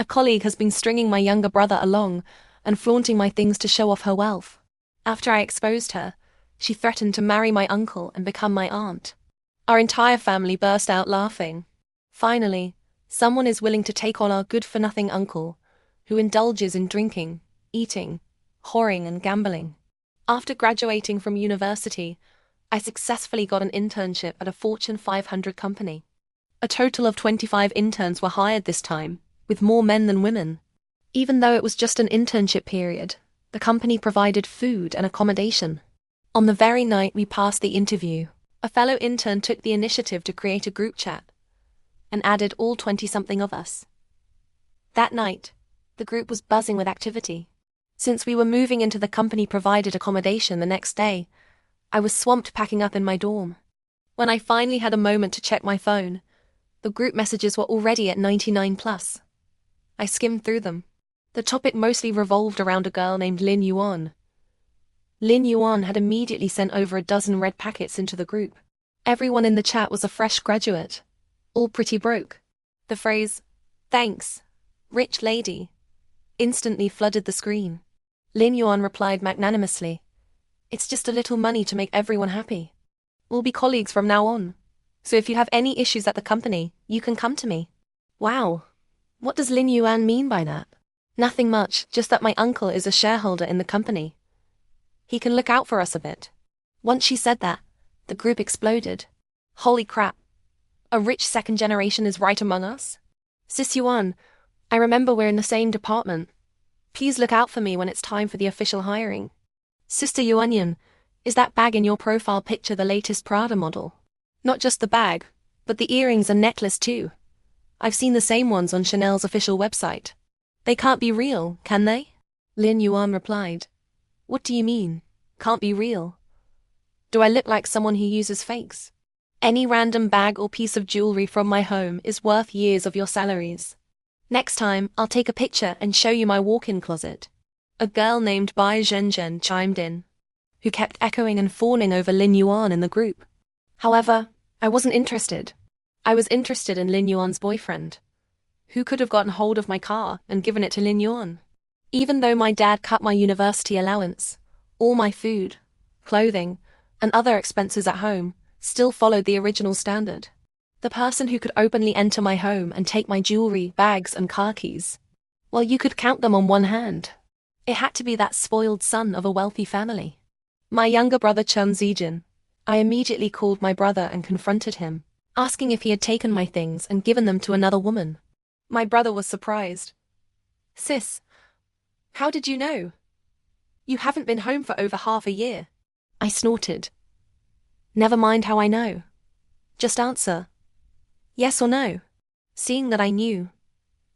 A colleague has been stringing my younger brother along and flaunting my things to show off her wealth. After I exposed her, she threatened to marry my uncle and become my aunt. Our entire family burst out laughing. Finally, someone is willing to take on our good-for-nothing uncle, who indulges in drinking, eating, whoring and gambling. After graduating from university, I successfully got an internship at a Fortune 500 company. A total of 25 interns were hired this time, with more men than women. Even though it was just an internship period, the company provided food and accommodation. On the very night we passed the interview, a fellow intern took the initiative to create a group chat and added all 20-something of us. That night, the group was buzzing with activity. Since we were moving into the company-provided accommodation the next day, I was swamped packing up in my dorm. When I finally had a moment to check my phone, the group messages were already at 99 plus. I skimmed through them. The topic mostly revolved around a girl named Lin Yuan. Lin Yuan had immediately sent over a dozen red packets into the group. Everyone in the chat was a fresh graduate, all pretty broke. The phrase, "Thanks, rich lady," instantly flooded the screen. Lin Yuan replied magnanimously, "It's just a little money to make everyone happy. We'll be colleagues from now on. So if you have any issues at the company, you can come to me." Wow. What does Lin Yuan mean by that? Nothing much, just that my uncle is a shareholder in the company. He can look out for us a bit. Once she said that, the group exploded. Holy crap. A rich second generation is right among us? Sis Yuan, I remember we're in the same department. Please look out for me when it's time for the official hiring. Sister Yuanyan, is that bag in your profile picture the latest Prada model? Not just the bag, but the earrings and necklace too. I've seen the same ones on Chanel's official website. They can't be real, can they? Lin Yuan replied. What do you mean, can't be real? Do I look like someone who uses fakes? Any random bag or piece of jewelry from my home is worth years of your salaries. Next time, I'll take a picture and show you my walk-in closet. A girl named Bai Zhenzhen chimed in, who kept echoing and fawning over Lin Yuan in the group. However, I wasn't interested. I was interested in Lin Yuan's boyfriend. Who could have gotten hold of my car and given it to Lin Yuan? Even though my dad cut my university allowance, all my food, clothing, and other expenses at home still followed the original standard. The person who could openly enter my home and take my jewelry, bags, and car keys, well, you could count them on one hand. It had to be that spoiled son of a wealthy family. My younger brother Chen Zijin. I immediately called my brother and confronted him, asking if he had taken my things and given them to another woman. My brother was surprised. Sis, how did you know? You haven't been home for over half a year. I snorted. Never mind how I know. Just answer. Yes or no? Seeing that I knew,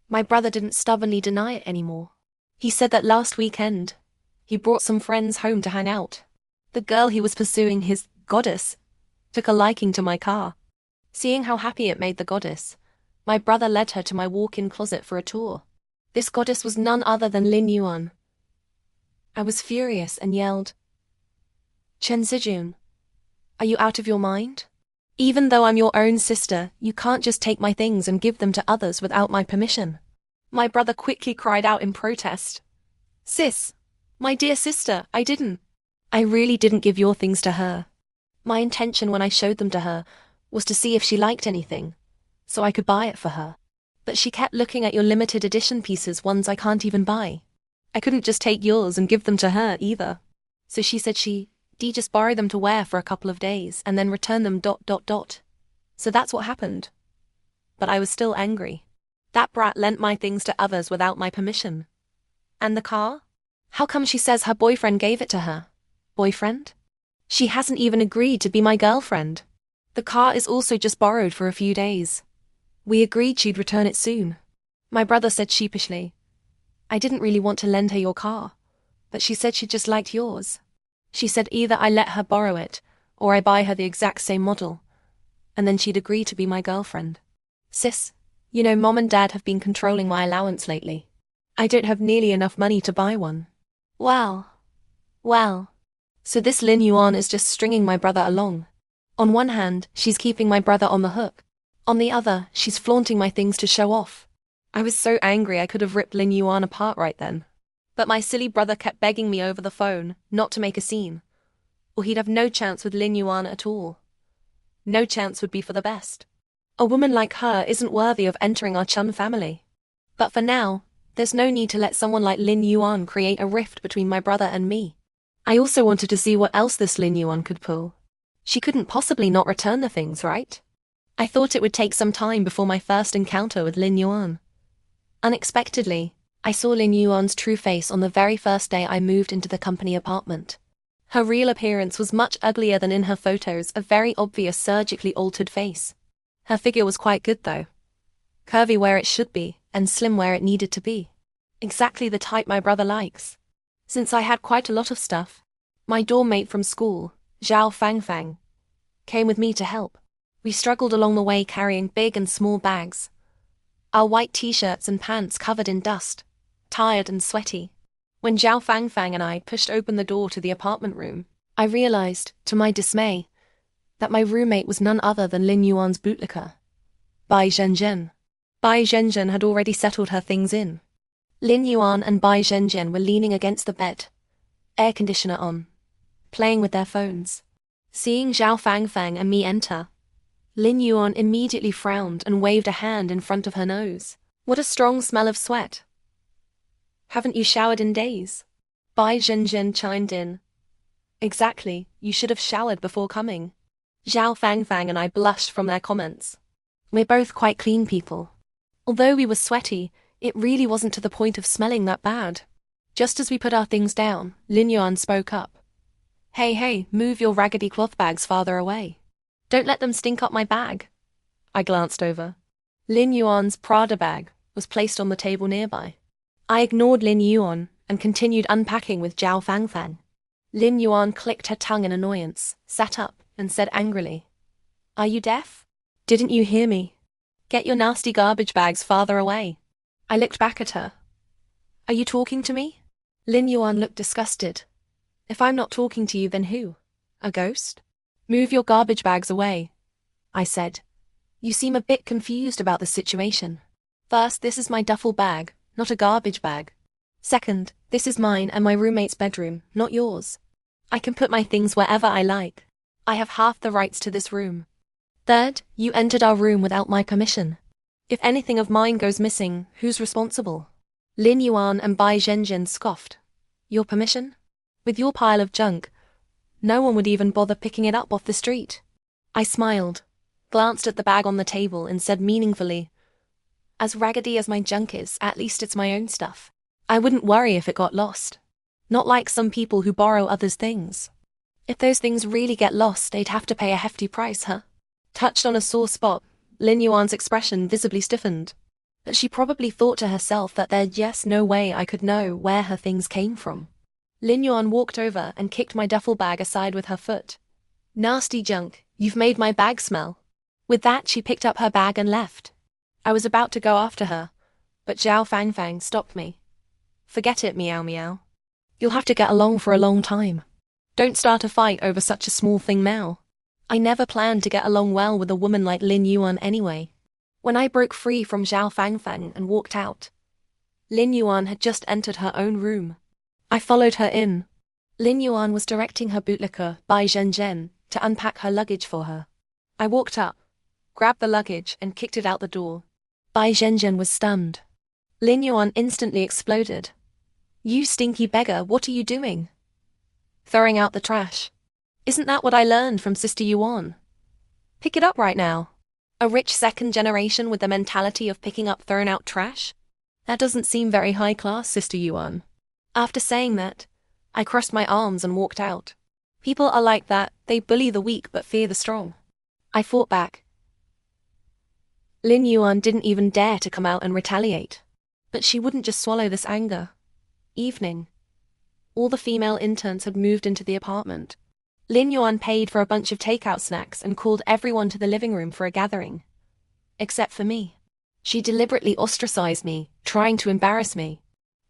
my brother didn't stubbornly deny it anymore. He said that last weekend, he brought some friends home to hang out. The girl he was pursuing, his goddess, took a liking to my car. Seeing how happy it made the goddess, my brother led her to my walk-in closet for a tour. This goddess was none other than Lin Yuan. I was furious and yelled, Chen Zijun, are you out of your mind? Even though I'm your own sister, you can't just take my things and give them to others without my permission. My brother quickly cried out in protest. Sis, my dear sister, I didn't. I really didn't give your things to her. My intention when I showed them to her was to see if she liked anything, so I could buy it for her. But she kept looking at your limited edition pieces, ones I can't even buy. I couldn't just take yours and give them to her either. So she said she'd just borrow them to wear for a couple of days and then return them ... So that's what happened. But I was still angry. That brat lent my things to others without my permission. And the car? How come she says her boyfriend gave it to her? Boyfriend? She hasn't even agreed to be my girlfriend. The car is also just borrowed for a few days. We agreed she'd return it soon. My brother said sheepishly, I didn't really want to lend her your car, but she said she just liked yours. She said either I let her borrow it, or I buy her the exact same model, and then she'd agree to be my girlfriend. Sis, you know Mom and Dad have been controlling my allowance lately. I don't have nearly enough money to buy one. Well. So this Lin Yuan is just stringing my brother along. On one hand, she's keeping my brother on the hook. On the other, she's flaunting my things to show off. I was so angry I could have ripped Lin Yuan apart right then. But my silly brother kept begging me over the phone not to make a scene, or he'd have no chance with Lin Yuan at all. No chance would be for the best. A woman like her isn't worthy of entering our chum family. But for now, there's no need to let someone like Lin Yuan create a rift between my brother and me. I also wanted to see what else this Lin Yuan could pull. She couldn't possibly not return the things, right? I thought it would take some time before my first encounter with Lin Yuan. Unexpectedly, I saw Lin Yuan's true face on the very first day I moved into the company apartment. Her real appearance was much uglier than in her photos, a very obvious surgically altered face. Her figure was quite good though. Curvy where it should be, and slim where it needed to be. Exactly the type my brother likes. Since I had quite a lot of stuff, my dorm mate from school, Zhao Fangfang, came with me to help. We struggled along the way carrying big and small bags. Our white t-shirts and pants covered in dust, tired and sweaty. When Zhao Fangfang and I pushed open the door to the apartment room, I realized, to my dismay, that my roommate was none other than Lin Yuan's bootlicker, Bai Zhenzhen. Bai Zhenzhen had already settled her things in. Lin Yuan and Bai Zhenzhen were leaning against the bed, air conditioner on, playing with their phones. Seeing Zhao Fangfang and me enter, Lin Yuan immediately frowned and waved a hand in front of her nose. What a strong smell of sweat. Haven't you showered in days? Bai Zhenzhen chimed in. Exactly, you should have showered before coming. Zhao Fangfang and I blushed from their comments. We're both quite clean people. Although we were sweaty, it really wasn't to the point of smelling that bad. Just as we put our things down, Lin Yuan spoke up. Hey, move your raggedy cloth bags farther away. Don't let them stink up my bag. I glanced over. Lin Yuan's Prada bag was placed on the table nearby. I ignored Lin Yuan and continued unpacking with Zhao Fangfang. Lin Yuan clicked her tongue in annoyance, sat up, and said angrily, Are you deaf? Didn't you hear me? Get your nasty garbage bags farther away. I looked back at her. Are you talking to me? Lin Yuan looked disgusted. If I'm not talking to you, then who? A ghost? Move your garbage bags away, I said. You seem a bit confused about the situation. First, this is my duffel bag, not a garbage bag. Second, this is mine and my roommate's bedroom, not yours. I can put my things wherever I like. I have half the rights to this room. Third, you entered our room without my permission. If anything of mine goes missing, who's responsible? Lin Yuan and Bai Zhenzhen scoffed. Your permission? With your pile of junk, no one would even bother picking it up off the street. I smiled, glanced at the bag on the table and said meaningfully, As raggedy as my junk is, at least it's my own stuff. I wouldn't worry if it got lost. Not like some people who borrow others' things. If those things really get lost, they'd have to pay a hefty price, huh? Touched on a sore spot, Lin Yuan's expression visibly stiffened. But she probably thought to herself that there'd just no way I could know where her things came from. Lin Yuan walked over and kicked my duffel bag aside with her foot. Nasty junk, you've made my bag smell. With that, she picked up her bag and left. I was about to go after her, but Zhao Fangfang stopped me. Forget it, Miaomiao. You'll have to get along for a long time. Don't start a fight over such a small thing now. I never planned to get along well with a woman like Lin Yuan anyway. When I broke free from Zhao Fangfang and walked out, Lin Yuan had just entered her own room. I followed her in. Lin Yuan was directing her bootlicker, Bai Zhenzhen, to unpack her luggage for her. I walked up, grabbed the luggage and kicked it out the door. Bai Zhenzhen was stunned. Lin Yuan instantly exploded. You stinky beggar, what are you doing? Throwing out the trash. Isn't that what I learned from Sister Yuan? Pick it up right now. A rich second generation with the mentality of picking up thrown out trash? That doesn't seem very high class, Sister Yuan. After saying that, I crossed my arms and walked out. People are like that, they bully the weak but fear the strong. I fought back. Lin Yuan didn't even dare to come out and retaliate. But she wouldn't just swallow this anger. Evening. All the female interns had moved into the apartment. Lin Yuan paid for a bunch of takeout snacks and called everyone to the living room for a gathering. Except for me. She deliberately ostracized me, trying to embarrass me.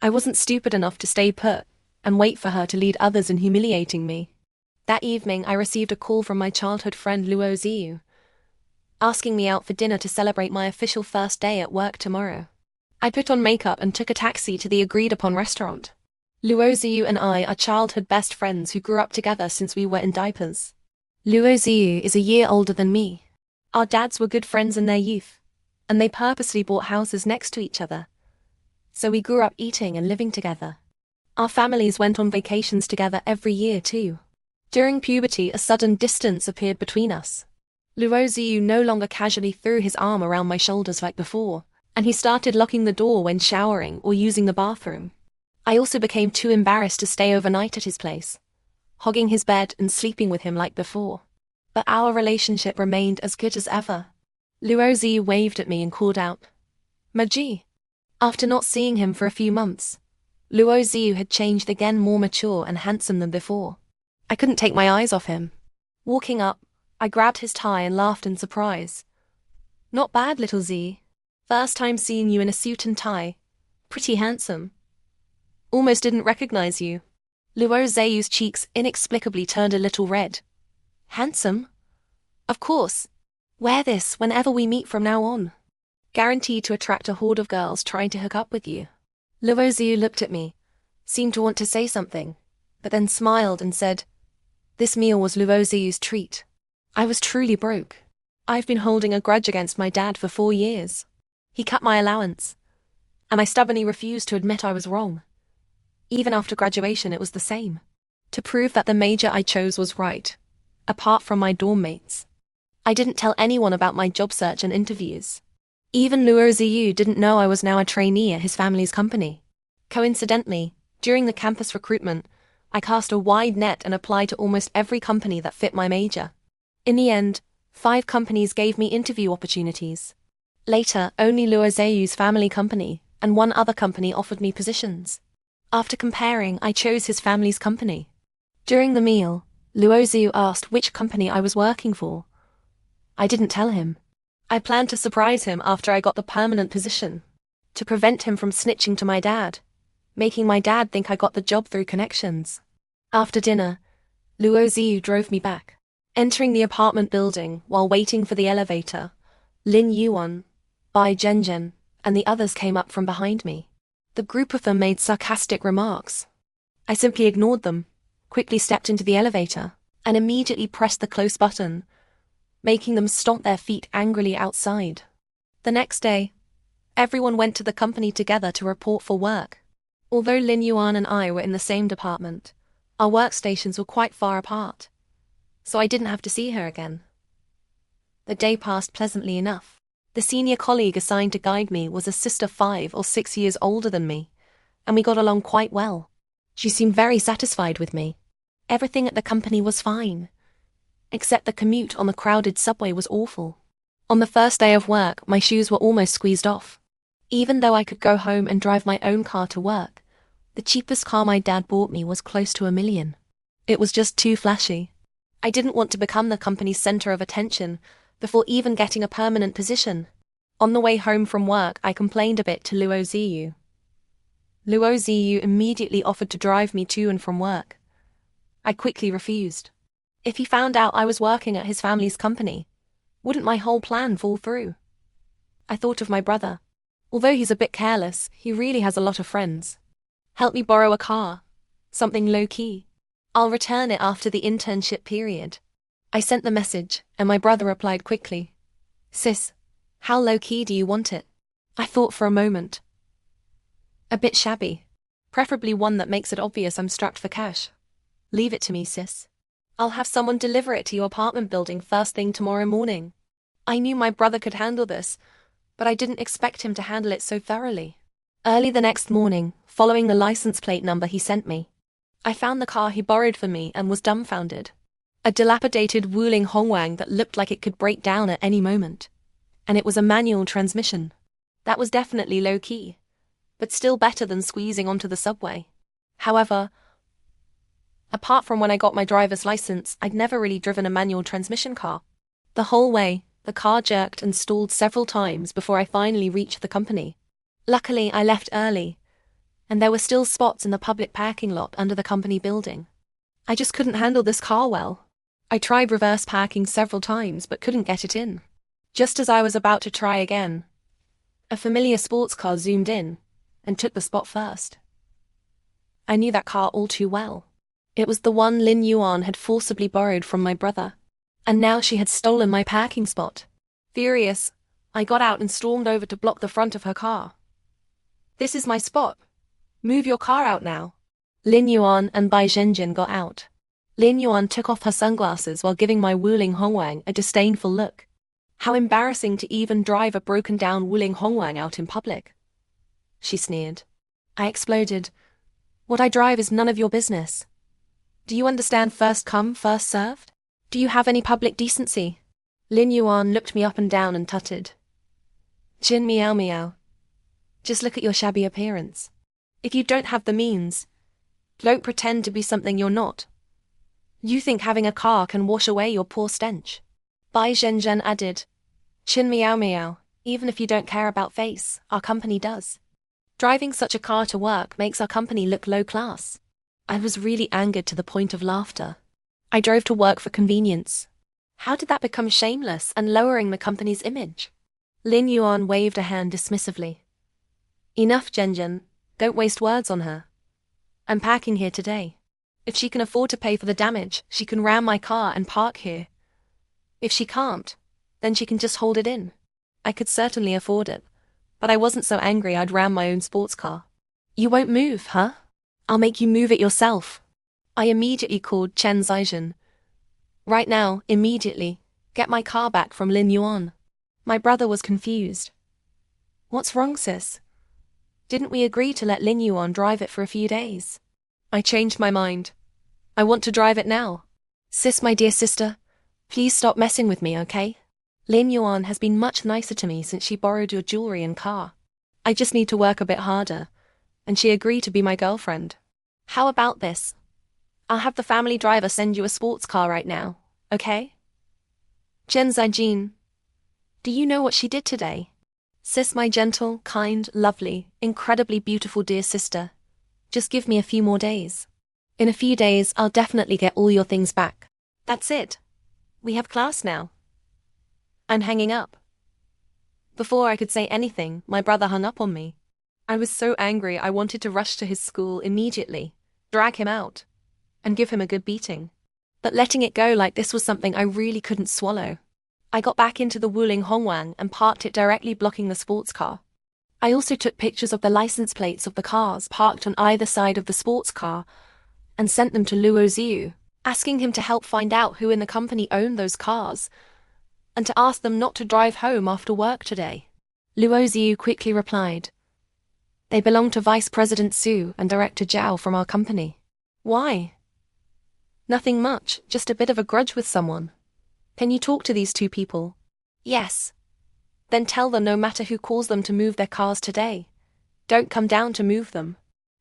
I wasn't stupid enough to stay put and wait for her to lead others in humiliating me. That evening I received a call from my childhood friend Luo Ziyu, asking me out for dinner to celebrate my official first day at work tomorrow. I put on makeup and took a taxi to the agreed-upon restaurant. Luo Ziyu and I are childhood best friends who grew up together since we were in diapers. Luo Ziyu is a year older than me. Our dads were good friends in their youth, and they purposely bought houses next to each other. So we grew up eating and living together. Our families went on vacations together every year too. During puberty, a sudden distance appeared between us. Luo Ziyu no longer casually threw his arm around my shoulders like before, and he started locking the door when showering or using the bathroom. I also became too embarrassed to stay overnight at his place, hogging his bed and sleeping with him like before. But our relationship remained as good as ever. Luo Ziyu waved at me and called out, "Maji." After not seeing him for a few months, Luo Ziyu had changed again, more mature and handsome than before. I couldn't take my eyes off him. Walking up, I grabbed his tie and laughed in surprise. "Not bad, little Z. First time seeing you in a suit and tie. Pretty handsome. Almost didn't recognize you." Luo Ziyu's cheeks inexplicably turned a little red. "Handsome? Of course. Wear this whenever we meet from now on. Guaranteed to attract a horde of girls trying to hook up with you." Luo Ziyu looked at me, seemed to want to say something, but then smiled and said, "This meal was Luo Ziyu's treat. I was truly broke. I've been holding a grudge against my dad for 4 years. He cut my allowance, and I stubbornly refused to admit I was wrong. Even after graduation, it was the same. To prove that the major I chose was right, apart from my dorm mates. I didn't tell anyone about my job search and interviews. Even Luo Ziyu didn't know I was now a trainee at his family's company. Coincidentally, during the campus recruitment, I cast a wide net and applied to almost every company that fit my major. In the end, 5 companies gave me interview opportunities. Later, only Luo Ziyu's family company and 1 other company offered me positions. After comparing, I chose his family's company. During the meal, Luo Ziyu asked which company I was working for. I didn't tell him. I planned to surprise him after I got the permanent position, to prevent him from snitching to my dad, making my dad think I got the job through connections. After dinner, Luo Ziyu drove me back. Entering the apartment building while waiting for the elevator, Lin Yuan, Bai Zhenzhen, and the others came up from behind me. The group of them made sarcastic remarks. I simply ignored them, quickly stepped into the elevator, and immediately pressed the close button, making them stomp their feet angrily outside. The next day, everyone went to the company together to report for work. Although Lin Yuan and I were in the same department, our workstations were quite far apart, so I didn't have to see her again. The day passed pleasantly enough. The senior colleague assigned to guide me was a sister 5 or 6 years older than me, and we got along quite well. She seemed very satisfied with me. Everything at the company was fine, except the commute on the crowded subway was awful. On the first day of work, my shoes were almost squeezed off. Even though I could go home and drive my own car to work, the cheapest car my dad bought me was close to $1 million. It was just too flashy. I didn't want to become the company's center of attention before even getting a permanent position. On the way home from work, I complained a bit to Luo Ziyu. Luo Ziyu immediately offered to drive me to and from work. I quickly refused. If he found out I was working at his family's company, wouldn't my whole plan fall through? I thought of my brother. Although he's a bit careless, he really has a lot of friends. Help me borrow a car. Something low-key. I'll return it after the internship period. I sent the message, and my brother replied quickly. "Sis, how low-key do you want it?" I thought for a moment. "A bit shabby. Preferably one that makes it obvious I'm strapped for cash. Leave it to me, sis. I'll have someone deliver it to your apartment building first thing tomorrow morning." I knew my brother could handle this, but I didn't expect him to handle it so thoroughly. Early the next morning, following the license plate number he sent me, I found the car he borrowed for me and was dumbfounded. A dilapidated Wuling Hongwang that looked like it could break down at any moment. And it was a manual transmission. That was definitely low-key, but still better than squeezing onto the subway. However, apart from when I got my driver's license, I'd never really driven a manual transmission car. The whole way, the car jerked and stalled several times before I finally reached the company. Luckily, I left early, and there were still spots in the public parking lot under the company building. I just couldn't handle this car well. I tried reverse parking several times but couldn't get it in. Just as I was about to try again, A familiar sports car zoomed in and took the spot first. I knew that car all too well. It was the one Lin Yuan had forcibly borrowed from my brother. And now she had stolen my parking spot. Furious, I got out and stormed over to block the front of her car. "This is my spot. Move your car out now." Lin Yuan and Bai Zhenjian got out. Lin Yuan took off her sunglasses while giving my Wuling Hongwang a disdainful look. "How embarrassing to even drive a broken-down Wuling Hongwang out in public," she sneered. I exploded. "What I drive is none of your business. Do you understand first come, first served? Do you have any public decency?" Lin Yuan looked me up and down and tutted. "Jin Miaomiao, just look at your shabby appearance. If you don't have the means, don't pretend to be something you're not. You think having a car can wash away your poor stench." Bai Zhenjian added, "Chin Miaomiao, even if you don't care about face, our company does. Driving such a car to work makes our company look low class." I was really angered to the point of laughter. I drove to work for convenience. How did that become shameless and lowering the company's image? Lin Yuan waved a hand dismissively. "Enough, Zhenjian. Don't waste words on her. I'm parking here today. If she can afford to pay for the damage, she can ram my car and park here. If she can't, then she can just hold it in." I could certainly afford it, but I wasn't so angry I'd ram my own sports car. "You won't move, huh? I'll make you move it yourself." I immediately called Chen Zhaijun. "Right now, immediately, get my car back from Lin Yuan." My brother was confused. "What's wrong, sis? Didn't we agree to let Lin Yuan drive it for a few days?" "I changed my mind. I want to drive it now." "Sis, my dear sister, please stop messing with me, okay? Lin Yuan has been much nicer to me since she borrowed your jewelry and car. I just need to work a bit harder, and she agreed to be my girlfriend. How about this? I'll have the family driver send you a sports car right now, okay?" "Chen Zhaijin, do you know what she did today?" "Sis, my gentle, kind, lovely, incredibly beautiful dear sister, just give me a few more days. In a few days, I'll definitely get all your things back. That's it. We have class now. I'm hanging up." Before I could say anything, my brother hung up on me. I was so angry I wanted to rush to his school immediately, drag him out, and give him a good beating. But letting it go like this was something I really couldn't swallow. I got back into the Wuling Hongwang and parked it directly blocking the sports car. I also took pictures of the license plates of the cars parked on either side of the sports car and sent them to Luo Ziyu, asking him to help find out who in the company owned those cars and to ask them not to drive home after work today. Luo Ziyu quickly replied, "They belong to Vice President Su and Director Zhao from our company." "Why?" "Nothing much, just a bit of a grudge with someone." "Can you talk to these two people?" "Yes." "Then tell them no matter who calls them to move their cars today, don't come down to move them."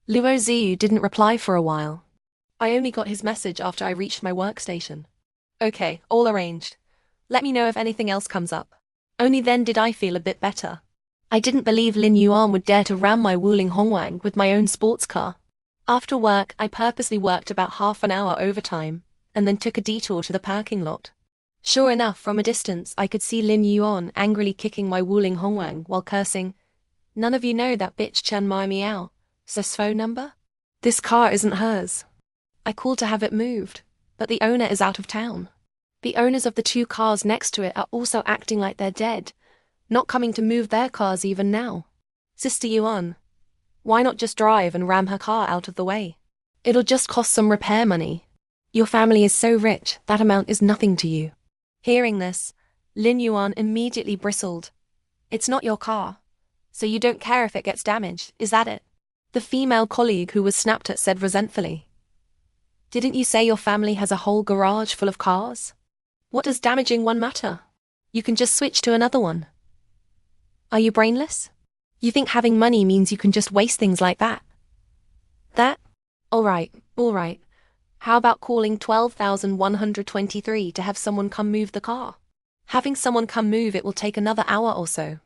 Luo Ziyu didn't reply for a while. I only got his message after I reached my workstation. "Okay, all arranged. Let me know if anything else comes up." Only then did I feel a bit better. I didn't believe Lin Yuan would dare to ram my Wuling Hongwang with my own sports car. After work, I purposely worked about half an hour overtime, and then took a detour to the parking lot. Sure enough, from a distance, I could see Lin Yuan angrily kicking my Wuling Hongwang while cursing, "None of you know that bitch Chen Miaomiao, sis phone number? This car isn't hers. I called to have it moved, but the owner is out of town. The owners of the two cars next to it are also acting like they're dead, not coming to move their cars even now. Sister Yuan, why not just drive and ram her car out of the way? It'll just cost some repair money. Your family is so rich, that amount is nothing to you." Hearing this, Lin Yuan immediately bristled. "It's not your car, so you don't care if it gets damaged, is that it?" The female colleague who was snapped at said resentfully, "Didn't you say your family has a whole garage full of cars? What does damaging one matter? You can just switch to another one. Are you brainless? You think having money means you can just waste things like that? All right. How about calling 12,123 to have someone come move the car? Having someone come move it will take another hour or so.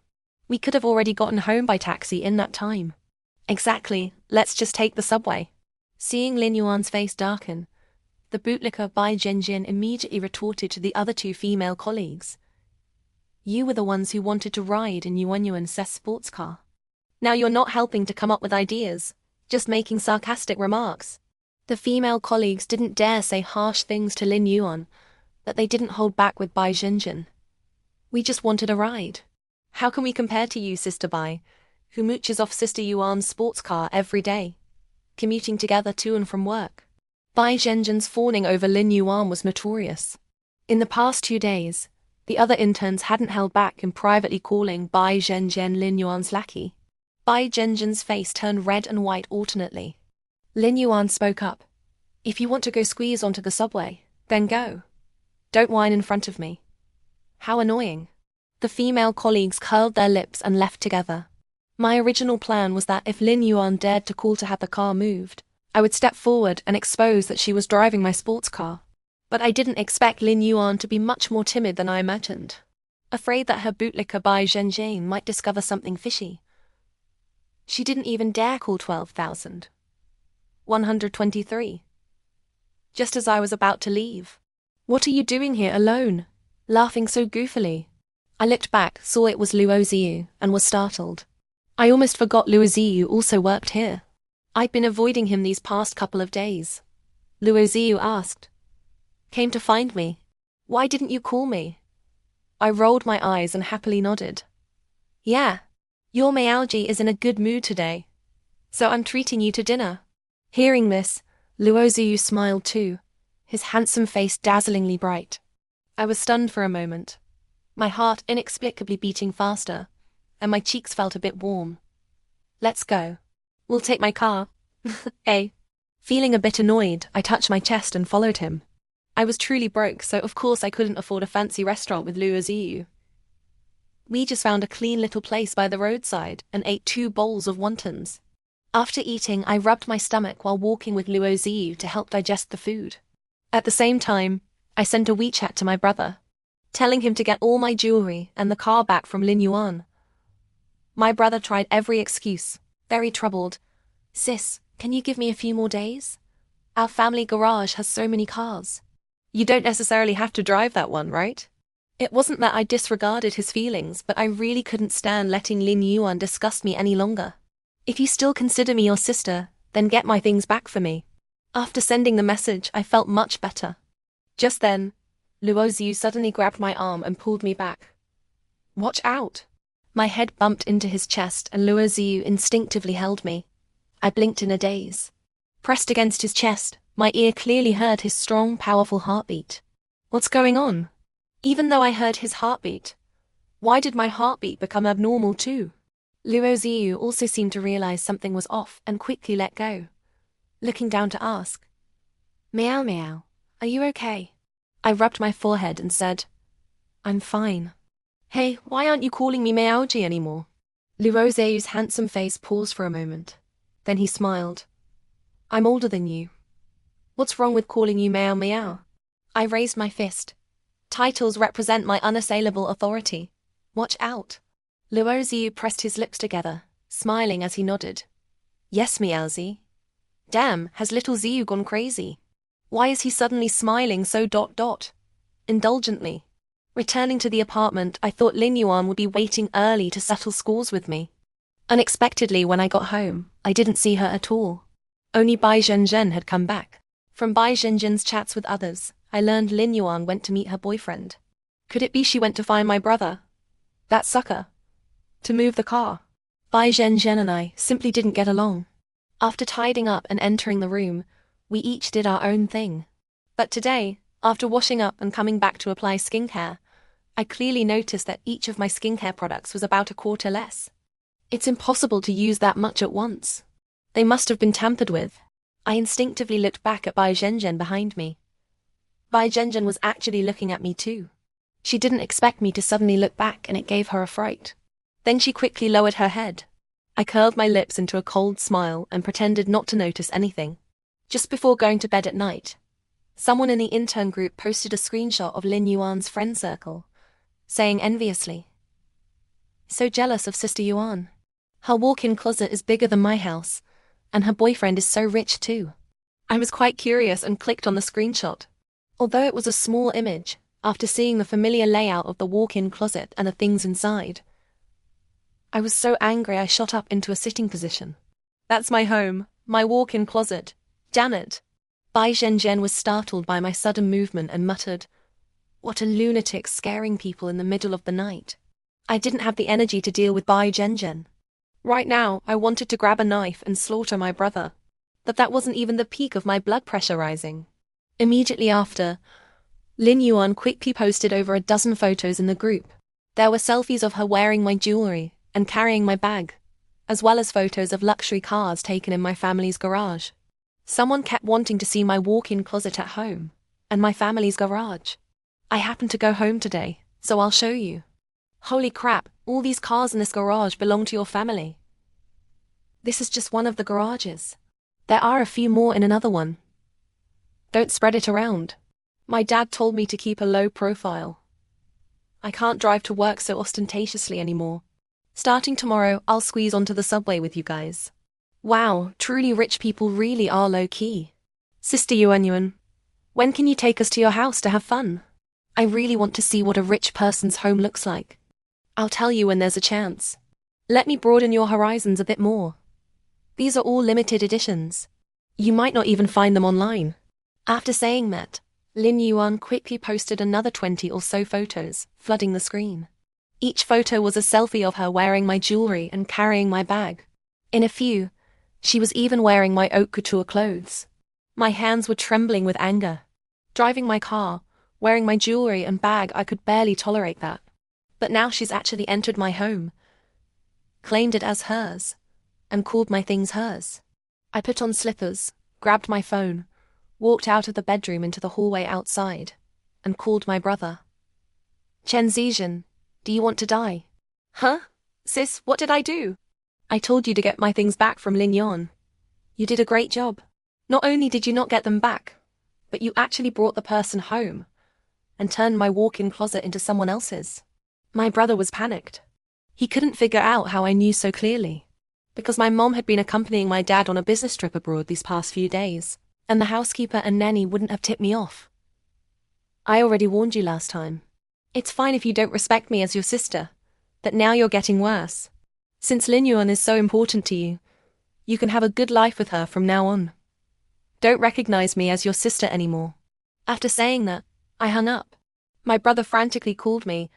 We could have already gotten home by taxi in that time." "Exactly, let's just take the subway." Seeing Lin Yuan's face darken, the bootlicker Bai Zhenjian immediately retorted to the other two female colleagues, You were the ones who wanted to ride in Yuan's sports car. Now you're not helping to come up with ideas, just making sarcastic remarks. The female colleagues didn't dare say harsh things to Lin Yuan, but they didn't hold back with Bai Zhenzhen. We just wanted a ride. How can we compare to you, Sister Bai, who mooches off Sister Yuan's sports car every day, commuting together to and from work? Bai Zhenzhen's fawning over Lin Yuan was notorious. In the past 2 days, the other interns hadn't held back in privately calling Bai Zhenzhen Lin Yuan's lackey. Bai Zhenzhen's face turned red and white alternately. Lin Yuan spoke up. If you want to go squeeze onto the subway, then go. Don't whine in front of me. How annoying. The female colleagues curled their lips and left together. My original plan was that if Lin Yuan dared to call to have the car moved, I would step forward and expose that she was driving my sports car. But I didn't expect Lin Yuan to be much more timid than I imagined. Afraid that her bootlicker Bai Zhenzhen might discover something fishy, she didn't even dare call 12,123. Just as I was about to leave. What are you doing here alone? Laughing so goofily. I looked back, saw it was Luo Ziyu, and was startled. I almost forgot Luo Ziyu also worked here. I'd been avoiding him these past couple of days. Luo Ziyu asked. Came to find me. Why didn't you call me? I rolled my eyes and happily nodded. Yeah. Your Miaoji is in a good mood today, so I'm treating you to dinner. Hearing this, Luo Ziyu smiled too, his handsome face dazzlingly bright. I was stunned for a moment, my heart inexplicably beating faster, and my cheeks felt a bit warm. Let's go. We'll take my car. Eh? Feeling a bit annoyed, I touched my chest and followed him. I was truly broke, so of course I couldn't afford a fancy restaurant with Luo Ziyu. We just found a clean little place by the roadside and ate 2 bowls of wontons. After eating, I rubbed my stomach while walking with Luo Ziyu to help digest the food. At the same time, I sent a WeChat to my brother, telling him to get all my jewelry and the car back from Lin Yuan. My brother tried every excuse, very troubled. Sis, can you give me a few more days? Our family garage has so many cars. You don't necessarily have to drive that one, right? It wasn't that I disregarded his feelings, but I really couldn't stand letting Lin Yuan disgust me any longer. If you still consider me your sister, then get my things back for me. After sending the message, I felt much better. Just then, Luo Ziyu suddenly grabbed my arm and pulled me back. Watch out! My head bumped into his chest and Luo Ziyu instinctively held me. I blinked in a daze. Pressed against his chest, my ear clearly heard his strong, powerful heartbeat. What's going on? Even though I heard his heartbeat, why did my heartbeat become abnormal too? Luo Ziyu also seemed to realize something was off and quickly let go, looking down to ask, Miaomiao, are you okay? I rubbed my forehead and said, I'm fine. Hey, why aren't you calling me Miaoji anymore? Luo Ziyu's handsome face paused for a moment. Then he smiled. I'm older than you. What's wrong with calling you Miaomiao? I raised my fist. Titles represent my unassailable authority. Watch out. Luo Ziyu pressed his lips together, smiling as he nodded. Yes, Miaozi. Damn, has little Ziyu gone crazy? Why is he suddenly smiling so ... indulgently? Returning to the apartment, I thought Lin Yuan would be waiting early to settle scores with me. Unexpectedly, when I got home, I didn't see her at all. Only Bai Zhenzhen had come back. From Bai Zhenzhen's chats with others, I learned Lin Yuan went to meet her boyfriend. Could it be she went to find my brother? That sucker. To move the car. Bai Zhenzhen and I simply didn't get along. After tidying up and entering the room, we each did our own thing. But today, after washing up and coming back to apply skincare, I clearly noticed that each of my skincare products was about a quarter less. It's impossible to use that much at once. They must have been tampered with. I instinctively looked back at Bai Zhenzhen behind me. Bai Zhenzhen was actually looking at me too. She didn't expect me to suddenly look back and it gave her a fright. Then she quickly lowered her head. I curled my lips into a cold smile and pretended not to notice anything. Just before going to bed at night, someone in the intern group posted a screenshot of Lin Yuan's friend circle, saying enviously, So jealous of Sister Yuan. Her walk-in closet is bigger than my house, and her boyfriend is so rich too. I was quite curious and clicked on the screenshot. Although it was a small image, After seeing the familiar layout of the walk-in closet and the things inside, I was so angry I shot up into a sitting position. That's my home, my walk-in closet. Janet. Bai Zhenzhen was startled by my sudden movement and muttered, "What a lunatic scaring people in the middle of the night." I didn't have the energy to deal with Bai Zhenzhen. Right now, I wanted to grab a knife and slaughter my brother. But that wasn't even the peak of my blood pressure rising. Immediately after, Lin Yuan quickly posted over a dozen photos in the group. There were selfies of her wearing my jewelry and carrying my bag, as well as photos of luxury cars taken in my family's garage. Someone kept wanting to see my walk-in closet at home and my family's garage. I happened to go home today, so I'll show you. Holy crap, all these cars in this garage belong to your family. This is just one of the garages. There are a few more in another one. Don't spread it around. My dad told me to keep a low profile. I can't drive to work so ostentatiously anymore. Starting tomorrow, I'll squeeze onto the subway with you guys. Wow, truly rich people really are low-key. Sister Yuan, when can you take us to your house to have fun? I really want to see what a rich person's home looks like. I'll tell you when there's a chance. Let me broaden your horizons a bit more. These are all limited editions. You might not even find them online. After saying that, Lin Yuan quickly posted another 20 or so photos, flooding the screen. Each photo was a selfie of her wearing my jewelry and carrying my bag. In a few, she was even wearing my haute couture clothes. My hands were trembling with anger. Driving my car, wearing my jewelry and bag, I could barely tolerate that. But now she's actually entered my home, claimed it as hers, and called my things hers. I put on slippers, grabbed my phone, walked out of the bedroom into the hallway outside, and called my brother. Chen Zizhen, do you want to die? Huh? Sis, what did I do? I told you to get my things back from Lin Yuan. You did a great job. Not only did you not get them back, but you actually brought the person home and turned my walk-in closet into someone else's. My brother was panicked. He couldn't figure out how I knew so clearly, because my mom had been accompanying my dad on a business trip abroad these past few days, and the housekeeper and nanny wouldn't have tipped me off. I already warned you last time. It's fine if you don't respect me as your sister, but now you're getting worse. Since Lin Yuan is so important to you, you can have a good life with her from now on. Don't recognize me as your sister anymore. After saying that, I hung up. My brother frantically called me,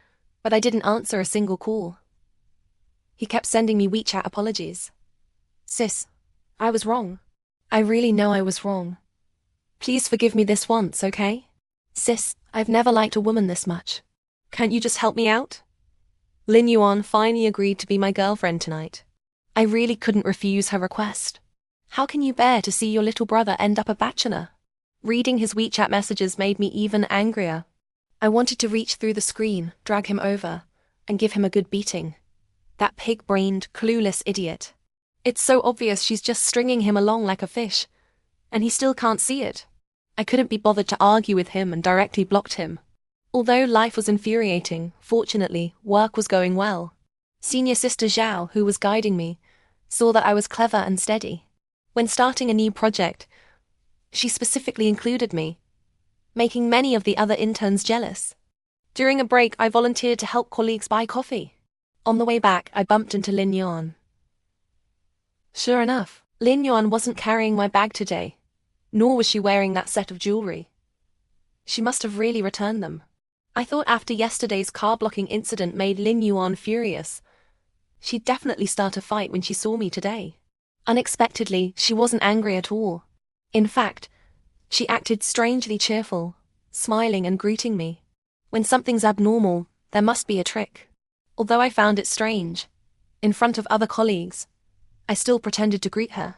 but I didn't answer a single call. He kept sending me WeChat apologies. Sis, I was wrong. I really know I was wrong. Please forgive me this once, okay? Sis, I've never liked a woman this much. Can't you just help me out? Lin Yuan finally agreed to be my girlfriend tonight. I really couldn't refuse her request. How can you bear to see your little brother end up a bachelor? Reading his WeChat messages made me even angrier. I wanted to reach through the screen, drag him over, and give him a good beating. That pig-brained, clueless idiot. It's so obvious she's just stringing him along like a fish, and he still can't see it. I couldn't be bothered to argue with him and directly blocked him. Although life was infuriating, fortunately, work was going well. Senior Sister Zhao, who was guiding me, saw that I was clever and steady. When starting a new project, she specifically included me, making many of the other interns jealous. During a break, I volunteered to help colleagues buy coffee. On the way back, I bumped into Lin Yuan. Sure enough, Lin Yuan wasn't carrying my bag today, nor was she wearing that set of jewelry. She must have really returned them. I thought after yesterday's car-blocking incident made Lin Yuan furious, she'd definitely start a fight when she saw me today. Unexpectedly, she wasn't angry at all. In fact, she acted strangely cheerful, smiling and greeting me. When something's abnormal, there must be a trick. Although I found it strange, in front of other colleagues, I still pretended to greet her.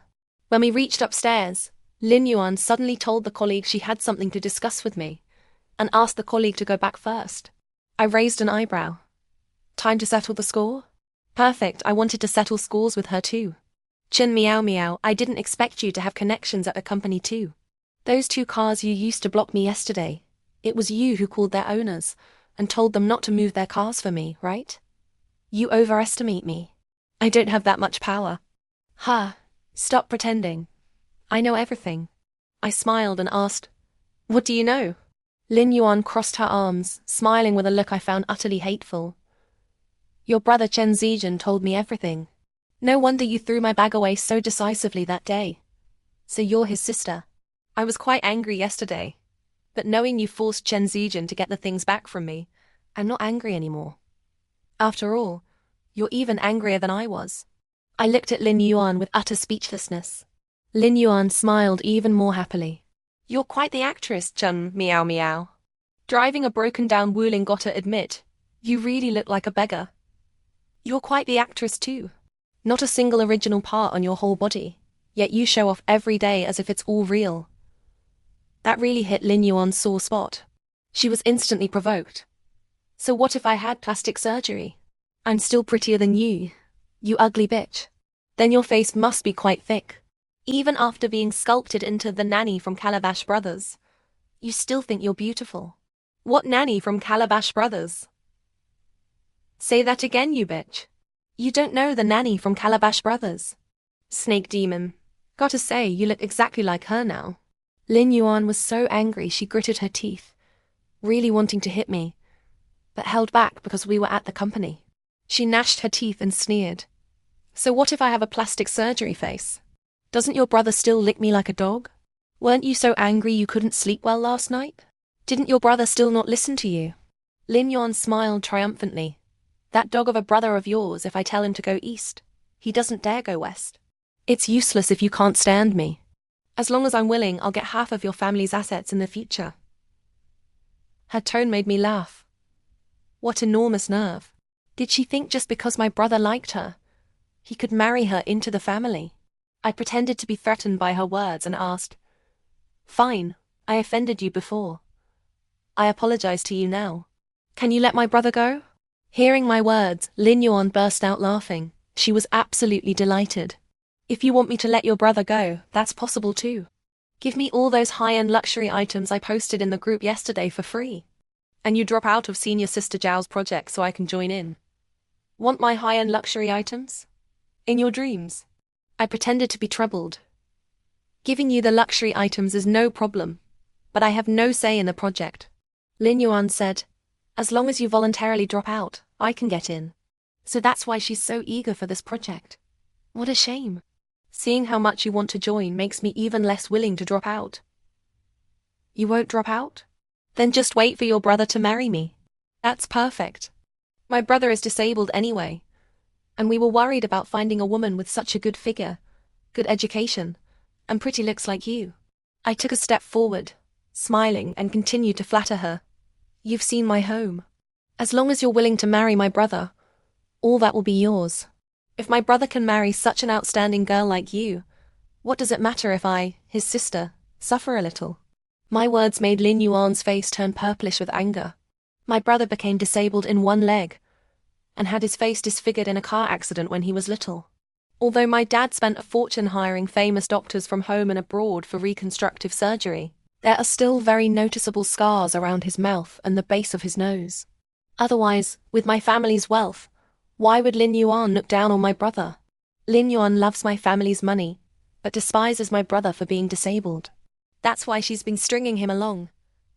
When we reached upstairs, Lin Yuan suddenly told the colleague she had something to discuss with me, and asked the colleague to go back first. I raised an eyebrow. Time to settle the score? Perfect, I wanted to settle scores with her too. Chen Miaomiao, I didn't expect you to have connections at the company too. Those 2 cars you used to block me yesterday, it was you who called their owners and told them not to move their cars for me, right? You overestimate me. I don't have that much power. Ha, stop pretending. I know everything. I smiled and asked, what do you know? Lin Yuan crossed her arms, smiling with a look I found utterly hateful. Your brother Chen Zijian told me everything. No wonder you threw my bag away so decisively that day. So you're his sister. I was quite angry yesterday. But knowing you forced Chen Zijian to get the things back from me, I'm not angry anymore. After all, you're even angrier than I was. I looked at Lin Yuan with utter speechlessness. Lin Yuan smiled even more happily. You're quite the actress, Chen Miaomiao. Driving a broken-down Wuling gotta admit, you really look like a beggar. You're quite the actress too. Not a single original part on your whole body, yet you show off every day as if it's all real. That really hit Lin Yuan's sore spot. She was instantly provoked. So what if I had plastic surgery? I'm still prettier than you ugly bitch. Then your face must be quite thick. Even after being sculpted into the nanny from Calabash Brothers, you still think you're beautiful. What nanny from Calabash Brothers? Say that again, you bitch. You don't know the nanny from Calabash Brothers. Snake demon. Gotta say, you look exactly like her now. Lin Yuan was so angry she gritted her teeth, really wanting to hit me, but held back because we were at the company. She gnashed her teeth and sneered. So what if I have a plastic surgery face? Doesn't your brother still lick me like a dog? Weren't you so angry you couldn't sleep well last night? Didn't your brother still not listen to you? Lin Yuan smiled triumphantly. That dog of a brother of yours, if I tell him to go east, he doesn't dare go west. It's useless if you can't stand me. As long as I'm willing, I'll get half of your family's assets in the future. Her tone made me laugh. What enormous nerve. Did she think just because my brother liked her, he could marry her into the family? I pretended to be threatened by her words and asked, Fine, I offended you before. I apologize to you now. Can you let my brother go? Hearing my words, Lin Yuan burst out laughing. She was absolutely delighted. If you want me to let your brother go, that's possible too. Give me all those high-end luxury items I posted in the group yesterday for free. And you drop out of Senior Sister Zhao's project so I can join in. Want my high-end luxury items? In your dreams. I pretended to be troubled. Giving you the luxury items is no problem, but I have no say in the project. Lin Yuan said, as long as you voluntarily drop out, I can get in. So that's why she's so eager for this project. What a shame. Seeing how much you want to join makes me even less willing to drop out. You won't drop out? Then just wait for your brother to marry me. That's perfect. My brother is disabled anyway, and we were worried about finding a woman with such a good figure, good education, and pretty looks like you. I took a step forward, smiling, and continued to flatter her. You've seen my home. As long as you're willing to marry my brother, all that will be yours. If my brother can marry such an outstanding girl like you, what does it matter if I, his sister, suffer a little? My words made Lin Yuan's face turn purplish with anger. My brother became disabled in one leg, and had his face disfigured in a car accident when he was little. Although my dad spent a fortune hiring famous doctors from home and abroad for reconstructive surgery, there are still very noticeable scars around his mouth and the base of his nose. Otherwise, with my family's wealth, why would Lin Yuan look down on my brother? Lin Yuan loves my family's money, but despises my brother for being disabled. That's why she's been stringing him along,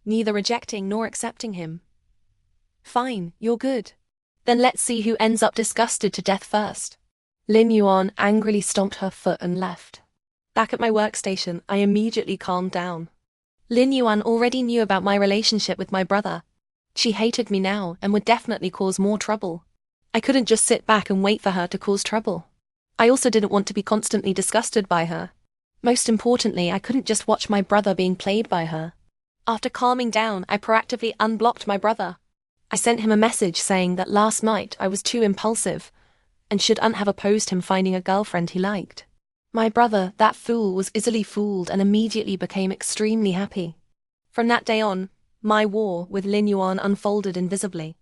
neither rejecting nor accepting him. Fine, you're good. Then let's see who ends up disgusted to death first. Lin Yuan angrily stomped her foot and left. Back at my workstation, I immediately calmed down. Lin Yuan already knew about my relationship with my brother. She hated me now and would definitely cause more trouble. I couldn't just sit back and wait for her to cause trouble. I also didn't want to be constantly disgusted by her. Most importantly, I couldn't just watch my brother being played by her. After calming down, I proactively unblocked my brother. I sent him a message saying that last night I was too impulsive and shouldn't have opposed him finding a girlfriend he liked. My brother, that fool, was easily fooled and immediately became extremely happy. From that day on, my war with Lin Yuan unfolded invisibly.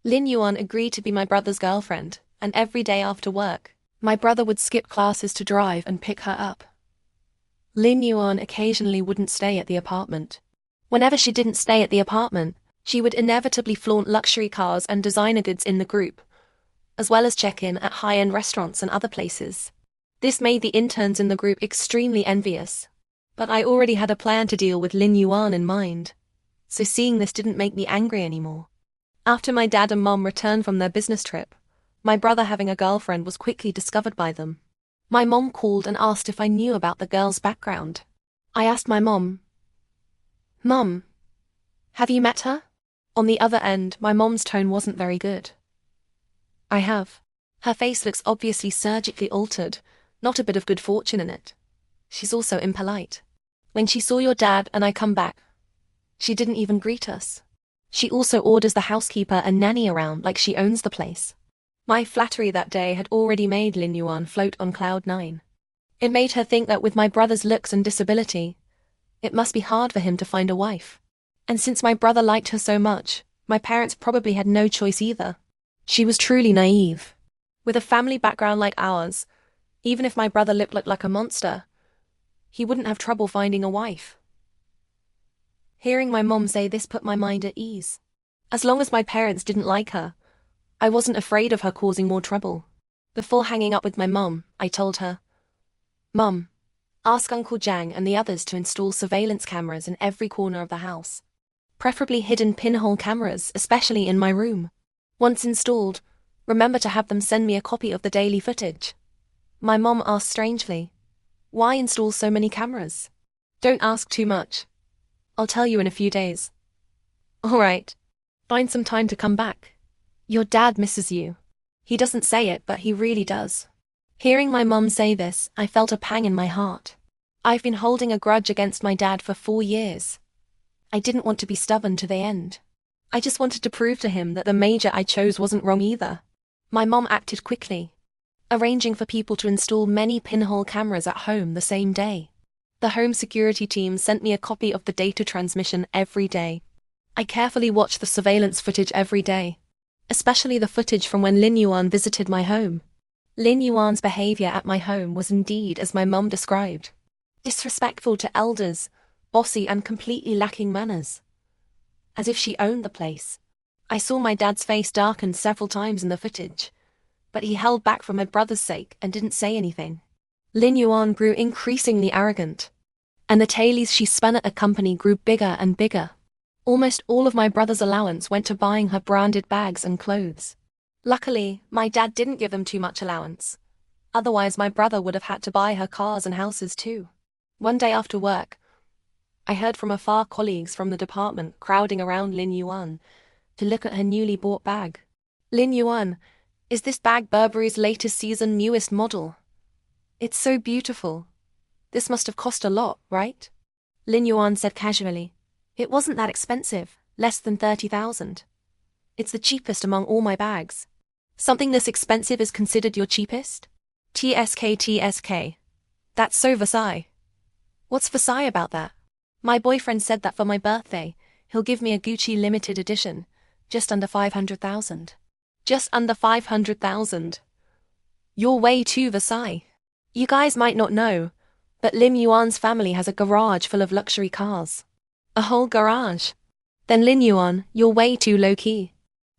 Lin Yuan agreed to be my brother's girlfriend, and every day after work, my brother would skip classes to drive and pick her up. Lin Yuan occasionally wouldn't stay at the apartment. Whenever she didn't stay at the apartment, she would inevitably flaunt luxury cars and designer goods in the group, as well as check in at high-end restaurants and other places. This made the interns in the group extremely envious. But I already had a plan to deal with Lin Yuan in mind. so seeing this didn't make me angry anymore. After my dad and mom returned from their business trip, my brother having a girlfriend was quickly discovered by them. My mom called and asked if I knew about the girl's background. I asked my mom, "Mom, have you met her?" On the other end, my mom's tone wasn't very good. "I have." Her face looks obviously surgically altered, not a bit of good fortune in it. She's also impolite. When she saw your dad and I come back, she didn't even greet us. She also orders the housekeeper and nanny around like she owns the place. My flattery that day had already made Lin Yuan float on cloud 9. It made her think that with my brother's looks and disability, it must be hard for him to find a wife. And since my brother liked her so much, my parents probably had no choice either. She was truly naive. With a family background like ours, even if my brother looked like a monster, he wouldn't have trouble finding a wife. Hearing my mom say this put my mind at ease. As long as my parents didn't like her, I wasn't afraid of her causing more trouble. Before hanging up with my mom, I told her, "Mom, ask Uncle Jiang and the others to install surveillance cameras in every corner of the house. Preferably hidden pinhole cameras, especially in my room. Once installed, remember to have them send me a copy of the daily footage." My mom asked strangely, "Why install so many cameras?" "Don't ask too much. I'll tell you in a few days." "All right. Find some time to come back. Your dad misses you." He doesn't say it, but he really does. Hearing my mom say this, I felt a pang in my heart. I've been holding a grudge against my dad for 4 years. I didn't want to be stubborn to the end. I just wanted to prove to him that the major I chose wasn't wrong either. My mom acted quickly, arranging for people to install many pinhole cameras at home the same day. The home security team sent me a copy of the data transmission every day. I carefully watched the surveillance footage every day, especially the footage from when Lin Yuan visited my home. Lin Yuan's behavior at my home was indeed as my mom described. Disrespectful to elders, bossy and completely lacking manners. As if she owned the place. I saw my dad's face darken several times in the footage, but he held back for my brother's sake and didn't say anything. Lin Yuan grew increasingly arrogant, and the tailies she spun at the company grew bigger and bigger. Almost all of my brother's allowance went to buying her branded bags and clothes. Luckily, my dad didn't give them too much allowance. Otherwise, my brother would have had to buy her cars and houses too. One day after work, I heard from afar colleagues from the department crowding around Lin Yuan to look at her newly bought bag. "Lin Yuan, is this bag Burberry's latest season newest model? It's so beautiful. This must have cost a lot, right?" Lin Yuan said casually, "It wasn't that expensive, less than 30,000. It's the cheapest among all my bags." "Something this expensive is considered your cheapest?" TSK. That's so Versailles. What's Versailles about that? My boyfriend said that for my birthday, he'll give me a Gucci limited edition, just under 500,000. Just under 500,000. You're way too Versailles. You guys might not know, but Lin Yuan's family has a garage full of luxury cars. A whole garage. Then Lin Yuan, you're way too low-key.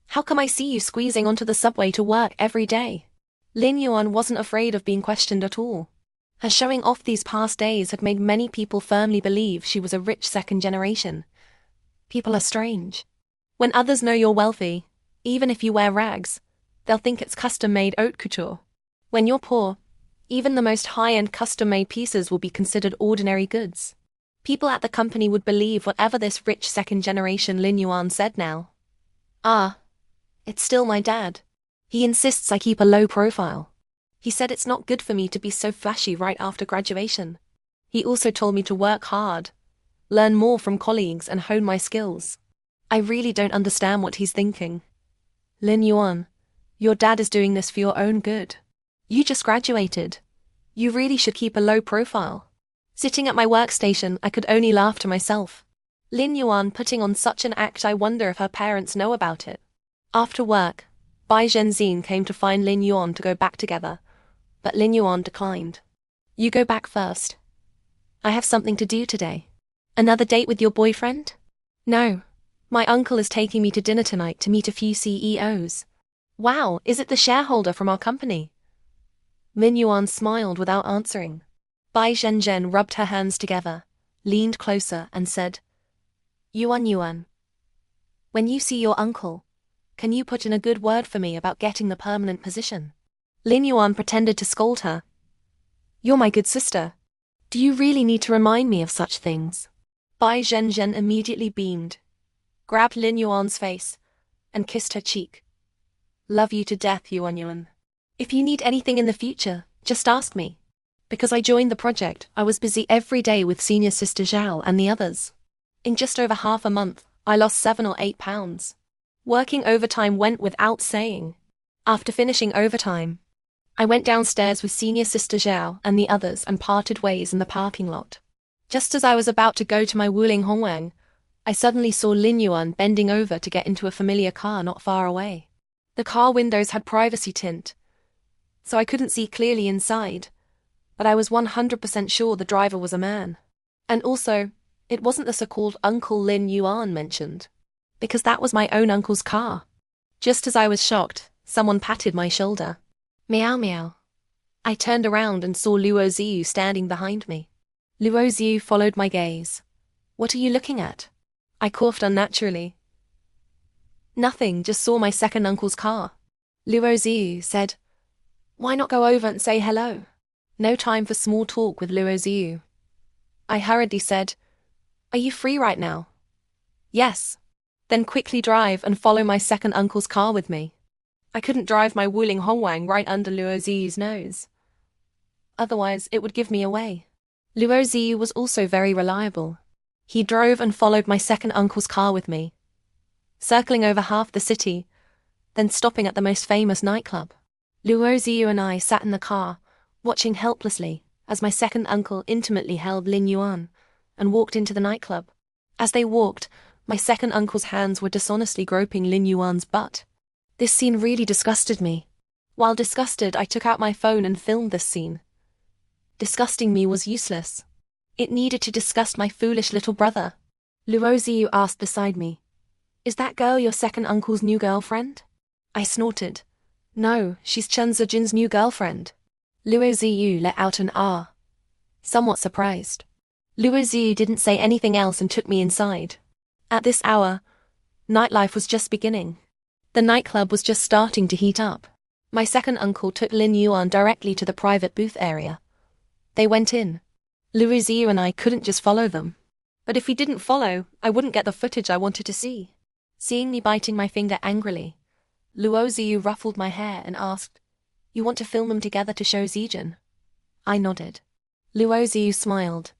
How come I see you squeezing onto the subway to work every day? Lin Yuan wasn't afraid of being questioned at all. Her showing off these past days had made many people firmly believe she was a rich second generation. People are strange. When others know you're wealthy, even if you wear rags, they'll think it's custom-made haute couture. When you're poor, even the most high-end custom-made pieces will be considered ordinary goods. People at the company would believe whatever this rich second-generation Lin Yuan said now. It's still my dad. He insists I keep a low profile. He said it's not good for me to be so flashy right after graduation. He also told me to work hard, learn more from colleagues and hone my skills. I really don't understand what he's thinking. Lin Yuan, your dad is doing this for your own good. You just graduated. You really should keep a low profile. Sitting at my workstation, I could only laugh to myself. Lin Yuan putting on such an act, I wonder if her parents know about it. After work, Bai Zhenzin came to find Lin Yuan to go back together, but Lin Yuan declined. "You go back first. I have something to do today." "Another date with your boyfriend?" "No. My uncle is taking me to dinner tonight to meet a few CEOs. "Wow, is it the shareholder from our company?" Lin Yuan smiled without answering. Bai Zhenzhen rubbed her hands together, leaned closer and said, Yuan Yuan. When you see your uncle, can you put in a good word for me about getting the permanent position? Lin Yuan pretended to scold her. You're my good sister. Do you really need to remind me of such things? Bai Zhenzhen immediately beamed, grabbed Lin Yuan's face, and kissed her cheek. Love you to death, Yuan Yuan. If you need anything in the future, just ask me. Because I joined the project, I was busy every day with senior sister Zhao and the others. In just over half a month, I lost 7 or 8 pounds. Working overtime went without saying. After finishing overtime, I went downstairs with senior sister Zhao and the others and parted ways in the parking lot. Just as I was about to go to my Wuling Hongwang, I suddenly saw Lin Yuan bending over to get into a familiar car not far away. The car windows had privacy tint, so I couldn't see clearly inside, but I was 100% sure the driver was a man. And also, it wasn't the so-called Uncle Lin Yuan mentioned, because that was my own uncle's car. Just as I was shocked, someone patted my shoulder. Miaomiao. I turned around and saw Luo Ziyu standing behind me. Luo Ziyu followed my gaze. What are you looking at? I coughed unnaturally. Nothing, just saw my second uncle's car. Luo Ziyu said, Why not go over and say hello? No time for small talk with Luo Ziyu. I hurriedly said, Are you free right now? Yes. Then quickly drive and follow my second uncle's car with me. I couldn't drive my Wuling Hongwang right under Luo Ziyu's nose. Otherwise, it would give me away. Luo Ziyu was also very reliable. He drove and followed my second uncle's car with me, circling over half the city, then stopping at the most famous nightclub. Luo Ziyu and I sat in the car, watching helplessly as my second uncle intimately held Lin Yuan and walked into the nightclub. As they walked, my second uncle's hands were dishonestly groping Lin Yuan's butt. This scene really disgusted me. While disgusted, I took out my phone and filmed this scene. Disgusting me was useless. It needed to disgust my foolish little brother. Luo Ziyu asked beside me, Is that girl your second uncle's new girlfriend? I snorted. No, she's Chen Zijin's new girlfriend. Luo Ziyu let out an ah, somewhat surprised. Luo Ziyu didn't say anything else and took me inside. At this hour, nightlife was just beginning. The nightclub was just starting to heat up. My second uncle took Lin Yuan directly to the private booth area. They went in. Luo Ziyu and I couldn't just follow them. But if we didn't follow, I wouldn't get the footage I wanted to see. Seeing me biting my finger angrily, Luo Ziyu ruffled my hair and asked, You want to film them together to show Zijin? I nodded. Luo Ziyu smiled.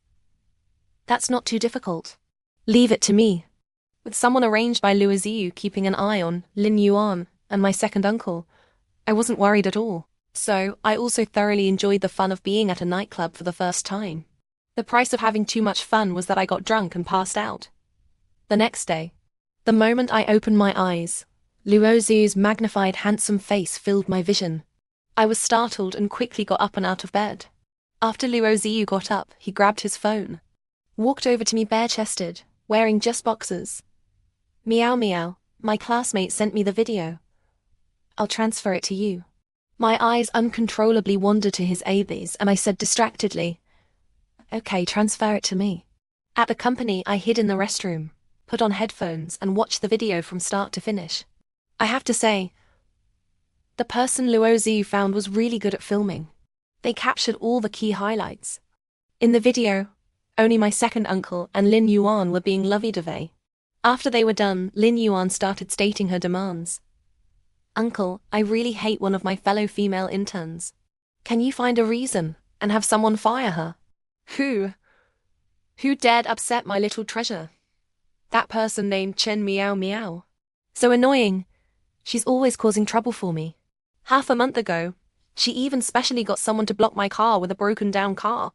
That's not too difficult. Leave it to me. With someone arranged by Luo Ziyu keeping an eye on Lin Yuan and my second uncle, I wasn't worried at all. So, I also thoroughly enjoyed the fun of being at a nightclub for the first time. The price of having too much fun was that I got drunk and passed out. The next day, the moment I opened my eyes, Luo Ziyu's magnified handsome face filled my vision. I was startled and quickly got up and out of bed. After Luo Ziyu got up, he grabbed his phone, walked over to me bare-chested, wearing just boxers. Miaomiao, my classmate sent me the video. I'll transfer it to you. My eyes uncontrollably wandered to his ABs and I said distractedly, Okay, transfer it to me. At the company, I hid in the restroom, put on headphones and watched the video from start to finish. I have to say, the person Luo Ziyu found was really good at filming. They captured all the key highlights. In the video, only my second uncle and Lin Yuan were being lovey-dovey. After they were done, Lin Yuan started stating her demands. Uncle, I really hate one of my fellow female interns. Can you find a reason and have someone fire her? Who dared upset my little treasure? That person named Chen Miaomiao. So annoying. She's always causing trouble for me. Half a month ago, she even specially got someone to block my car with a broken-down car.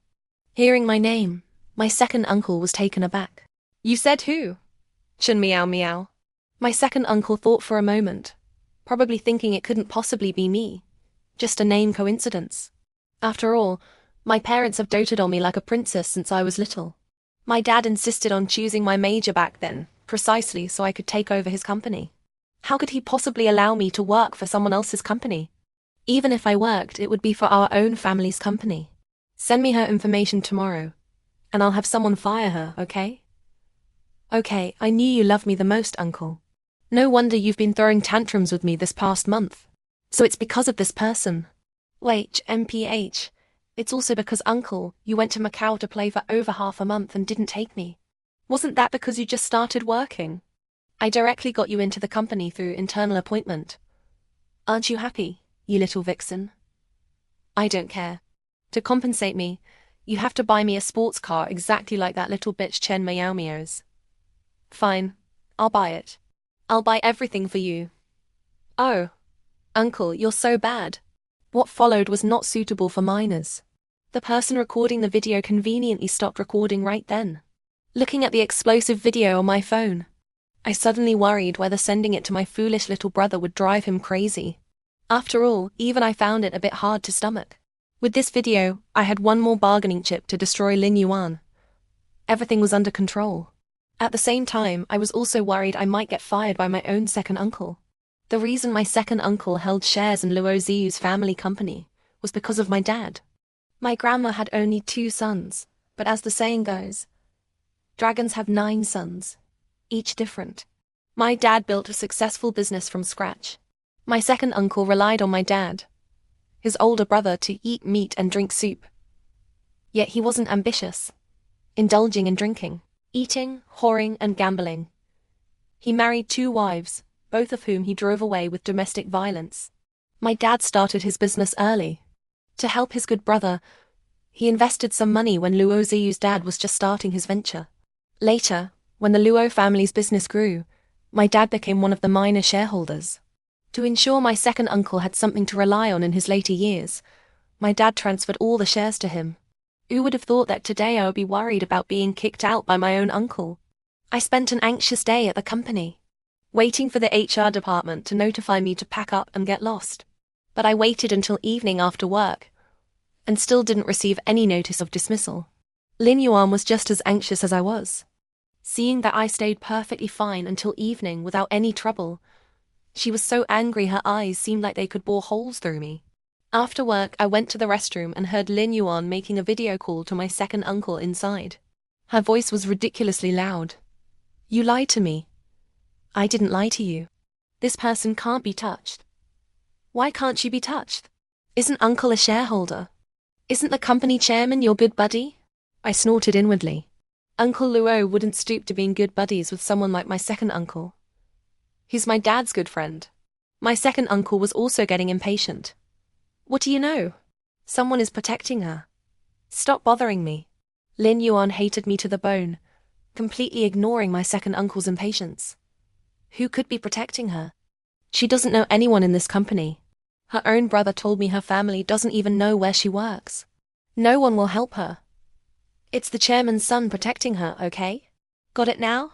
Hearing my name, my second uncle was taken aback. You said who? Chen Miaomiao. My second uncle thought for a moment, probably thinking it couldn't possibly be me. Just a name coincidence. After all, my parents have doted on me like a princess since I was little. My dad insisted on choosing my major back then, precisely so I could take over his company. How could he possibly allow me to work for someone else's company? Even if I worked, it would be for our own family's company. Send me her information tomorrow, and I'll have someone fire her, okay? Okay, I knew you loved me the most, uncle. No wonder you've been throwing tantrums with me this past month. So it's because of this person. Wait, MPH. It's also because, uncle, you went to Macau to play for over half a month and didn't take me. Wasn't that because you just started working? I directly got you into the company through internal appointment. Aren't you happy, you little vixen? I don't care. To compensate me, you have to buy me a sports car exactly like that little bitch Chen Miaomiao's. Fine, I'll buy it. I'll buy everything for you. Oh, uncle, you're so bad. What followed was not suitable for minors. The person recording the video conveniently stopped recording right then. Looking at the explosive video on my phone, I suddenly worried whether sending it to my foolish little brother would drive him crazy. After all, even I found it a bit hard to stomach. With this video, I had one more bargaining chip to destroy Lin Yuan. Everything was under control. At the same time, I was also worried I might get fired by my own second uncle. The reason my second uncle held shares in Luo Ziyu's family company was because of my dad. My grandma had only 2 sons, but as the saying goes, dragons have 9 sons, each different. My dad built a successful business from scratch. My second uncle relied on my dad, his older brother, to eat meat and drink soup. Yet he wasn't ambitious, indulging in drinking, eating, whoring, and gambling. He married 2 wives, both of whom he drove away with domestic violence. My dad started his business early. To help his good brother, he invested some money when Luo Ziyu's dad was just starting his venture. Later, when the Luo family's business grew, my dad became one of the minor shareholders. To ensure my second uncle had something to rely on in his later years, my dad transferred all the shares to him. Who would have thought that today I would be worried about being kicked out by my own uncle? I spent an anxious day at the company, waiting for the HR department to notify me to pack up and get lost. But I waited until evening after work, and still didn't receive any notice of dismissal. Lin Yuan was just as anxious as I was. Seeing that I stayed perfectly fine until evening without any trouble, she was so angry her eyes seemed like they could bore holes through me. After work, I went to the restroom and heard Lin Yuan making a video call to my second uncle inside. Her voice was ridiculously loud. You lied to me. I didn't lie to you. This person can't be touched. Why can't she be touched? Isn't uncle a shareholder? Isn't the company chairman your good buddy? I snorted inwardly. Uncle Luo wouldn't stoop to being good buddies with someone like my second uncle. He's my dad's good friend. My second uncle was also getting impatient. What do you know? Someone is protecting her. Stop bothering me. Lin Yuan hated me to the bone, completely ignoring my second uncle's impatience. Who could be protecting her? She doesn't know anyone in this company. Her own brother told me her family doesn't even know where she works. No one will help her. It's the chairman's son protecting her, okay? Got it now?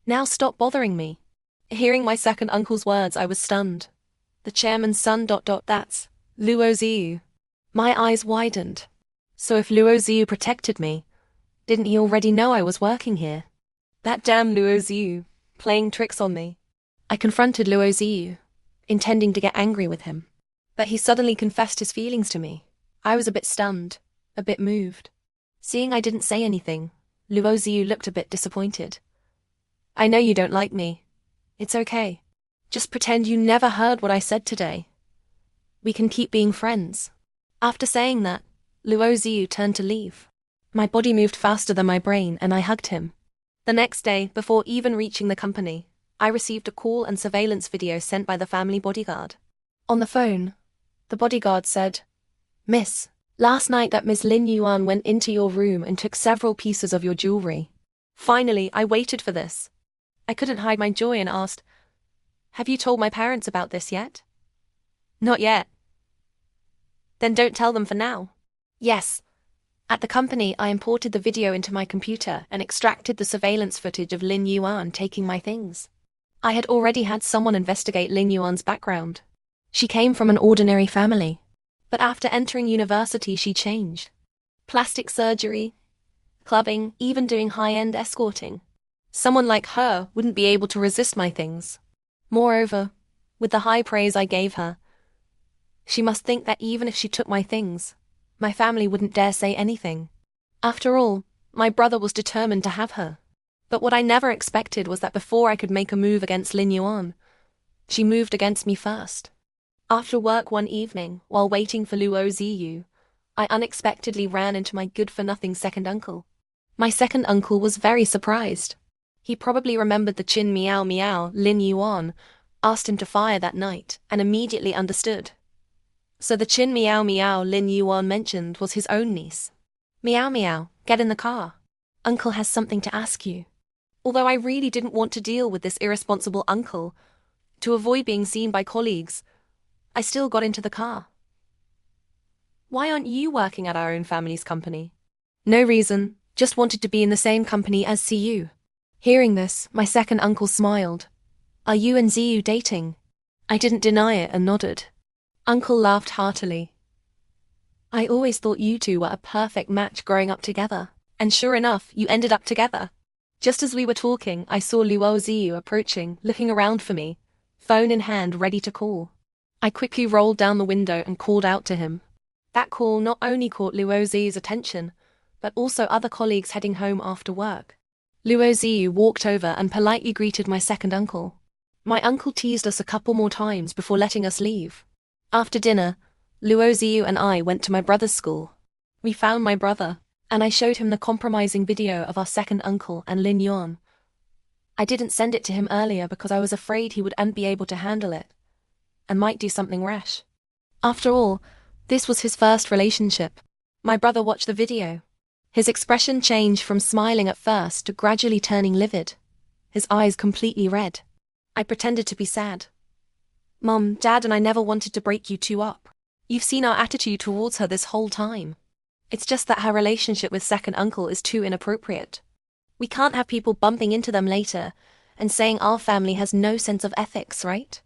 Now stop bothering me. Hearing my second uncle's words, I was stunned. The chairman's son ... that's Luo Ziyu. My eyes widened. So if Luo Ziyu protected me, didn't he already know I was working here? That damn Luo Ziyu, playing tricks on me. I confronted Luo Ziyu, intending to get angry with him. But he suddenly confessed his feelings to me. I was a bit stunned, a bit moved. Seeing I didn't say anything, Luo Ziyu looked a bit disappointed. I know you don't like me. It's okay. Just pretend you never heard what I said today. We can keep being friends. After saying that, Luo Ziyu turned to leave. My body moved faster than my brain and I hugged him. The next day, before even reaching the company, I received a call and surveillance video sent by the family bodyguard. On the phone, the bodyguard said, Miss, last night that Miss Lin Yuan went into your room and took several pieces of your jewelry. Finally, I waited for this. I couldn't hide my joy and asked, Have you told my parents about this yet? Not yet. Then don't tell them for now. Yes. At the company, I imported the video into my computer and extracted the surveillance footage of Lin Yuan taking my things. I had already had someone investigate Lin Yuan's background. She came from an ordinary family. But after entering university, she changed. Plastic surgery, clubbing, even doing high-end escorting. Someone like her wouldn't be able to resist my things. Moreover, with the high praise I gave her, she must think that even if she took my things, my family wouldn't dare say anything. After all, my brother was determined to have her. But what I never expected was that before I could make a move against Lin Yuan, she moved against me first. After work one evening, while waiting for Luo Ziyu, I unexpectedly ran into my good-for-nothing second uncle. My second uncle was very surprised. He probably remembered the Qin Miaomiao Lin Yuan asked him to fire that night, and immediately understood. So the Qin Miaomiao Lin Yuan mentioned was his own niece. Miaomiao, get in the car. Uncle has something to ask you. Although I really didn't want to deal with this irresponsible uncle, to avoid being seen by colleagues, I still got into the car. Why aren't you working at our own family's company? No reason, just wanted to be in the same company as Ziyu. Hearing this, my second uncle smiled. Are you and Ziyu dating? I didn't deny it and nodded. Uncle laughed heartily. I always thought you two were a perfect match growing up together, and sure enough, you ended up together. Just as we were talking, I saw Luo Ziyu approaching, looking around for me, phone in hand ready to call. I quickly rolled down the window and called out to him. That call not only caught Luo Ziyu's attention, but also other colleagues heading home after work. Luo Ziyu walked over and politely greeted my second uncle. My uncle teased us a couple more times before letting us leave. After dinner, Luo Ziyu and I went to my brother's school. We found my brother, and I showed him the compromising video of our second uncle and Lin Yuan. I didn't send it to him earlier because I was afraid he wouldn't be able to handle it, and might do something rash. After all, this was his first relationship. My brother watched the video. His expression changed from smiling at first to gradually turning livid, his eyes completely red. I pretended to be sad. Mom, Dad and I never wanted to break you two up. You've seen our attitude towards her this whole time. It's just that her relationship with second uncle is too inappropriate. We can't have people bumping into them later and saying our family has no sense of ethics, right?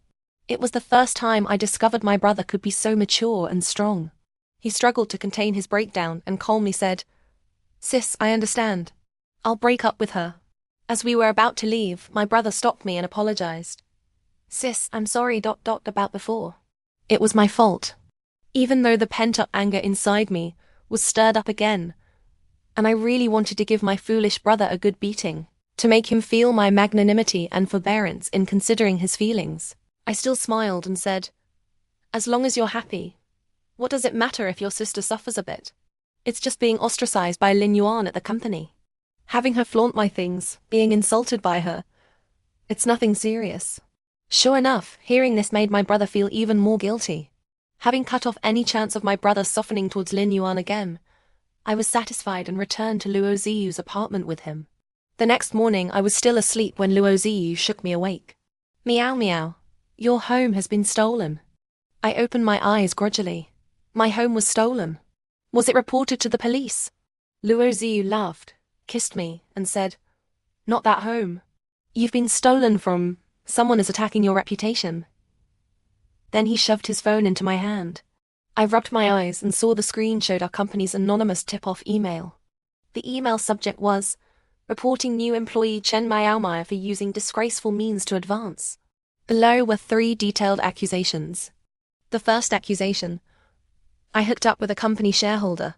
It was the first time I discovered my brother could be so mature and strong. He struggled to contain his breakdown and calmly said, Sis, I understand. I'll break up with her. As we were about to leave, my brother stopped me and apologized. Sis, I'm sorry about before. It was my fault. Even though the pent-up anger inside me was stirred up again, and I really wanted to give my foolish brother a good beating, to make him feel my magnanimity and forbearance in considering his feelings, I still smiled and said, As long as you're happy, what does it matter if your sister suffers a bit? It's just being ostracized by Lin Yuan at the company. Having her flaunt my things, being insulted by her. It's nothing serious. Sure enough, hearing this made my brother feel even more guilty. Having cut off any chance of my brother softening towards Lin Yuan again, I was satisfied and returned to Luo Ziyu's apartment with him. The next morning I was still asleep when Luo Ziyu shook me awake. Miaomiao, your home has been stolen. I opened my eyes grudgingly. My home was stolen. Was it reported to the police? Luo Ziyu laughed, kissed me, and said, Not that home. You've been stolen from. Someone is attacking your reputation. Then he shoved his phone into my hand. I rubbed my eyes and saw the screen showed our company's anonymous tip-off email. The email subject was, reporting new employee Chen Miaomiao for using disgraceful means to advance. Below were 3 detailed accusations. The first accusation, I hooked up with a company shareholder,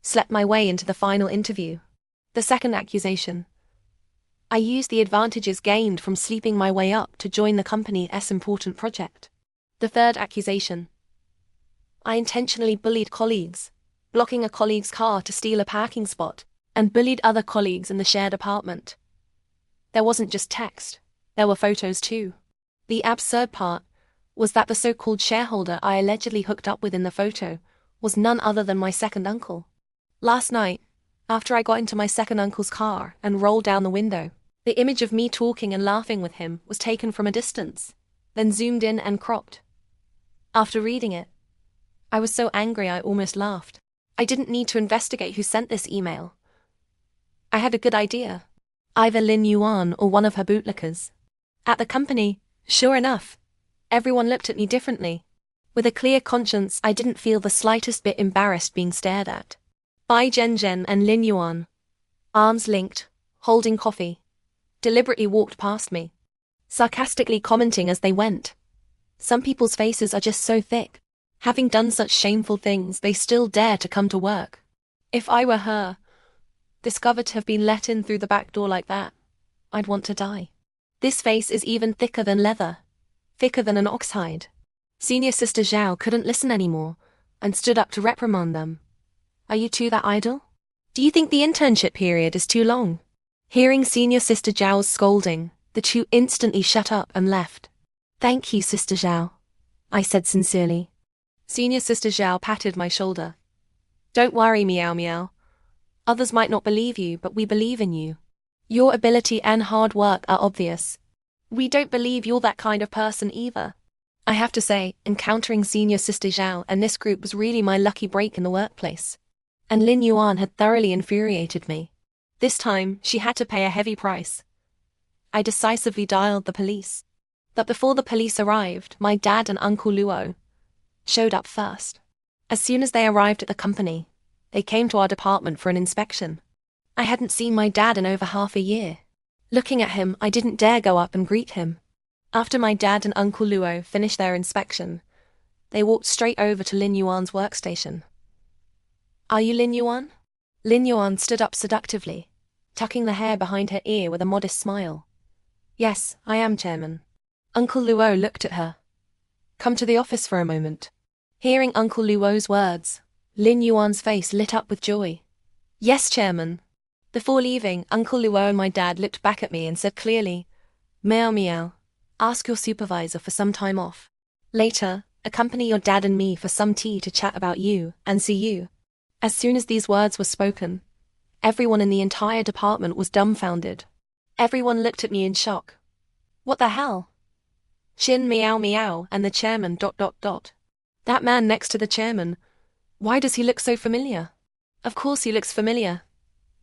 slept my way into the final interview. The second accusation, I used the advantages gained from sleeping my way up to join the company's important project. The third accusation, I intentionally bullied colleagues, blocking a colleague's car to steal a parking spot, and bullied other colleagues in the shared apartment. There wasn't just text, there were photos too. The absurd part was that the so-called shareholder I allegedly hooked up with in the photo was none other than my second uncle. Last night, after I got into my second uncle's car and rolled down the window, the image of me talking and laughing with him was taken from a distance, then zoomed in and cropped. After reading it, I was so angry I almost laughed. I didn't need to investigate who sent this email. I had a good idea. Either Lin Yuan or one of her bootlickers. At the company, sure enough, everyone looked at me differently. With a clear conscience, I didn't feel the slightest bit embarrassed being stared at. Bai Zhenzhen and Lin Yuan, arms linked, holding coffee, deliberately walked past me, sarcastically commenting as they went. Some people's faces are just so thick. Having done such shameful things, they still dare to come to work. If I were her, discovered to have been let in through the back door like that, I'd want to die. This face is even thicker than leather, thicker than an oxhide. Senior Sister Zhao couldn't listen anymore and stood up to reprimand them. Are you two that idle? Do you think the internship period is too long? Hearing Senior Sister Zhao's scolding, the two instantly shut up and left. Thank you, Sister Zhao, I said sincerely. Senior Sister Zhao patted my shoulder. Don't worry, Miaomiao. Others might not believe you, but we believe in you. Your ability and hard work are obvious. We don't believe you're that kind of person either. I have to say, encountering Senior Sister Zhao and this group was really my lucky break in the workplace. And Lin Yuan had thoroughly infuriated me. This time, she had to pay a heavy price. I decisively dialed the police. But before the police arrived, my dad and Uncle Luo showed up first. As soon as they arrived at the company, they came to our department for an inspection. I hadn't seen my dad in over half a year. Looking at him, I didn't dare go up and greet him. After my dad and Uncle Luo finished their inspection, they walked straight over to Lin Yuan's workstation. Are you Lin Yuan? Lin Yuan stood up seductively, tucking the hair behind her ear with a modest smile. Yes, I am, Chairman. Uncle Luo looked at her. Come to the office for a moment. Hearing Uncle Luo's words, Lin Yuan's face lit up with joy. Yes, Chairman. Before leaving, Uncle Luo and my dad looked back at me and said clearly, Miaomiao, ask your supervisor for some time off. Later, accompany your dad and me for some tea to chat about you and see you. As soon as these words were spoken, everyone in the entire department was dumbfounded. Everyone looked at me in shock. What the hell? Chin Miaomiao and the chairman ... That man next to the chairman. Why does he look so familiar? Of course he looks familiar.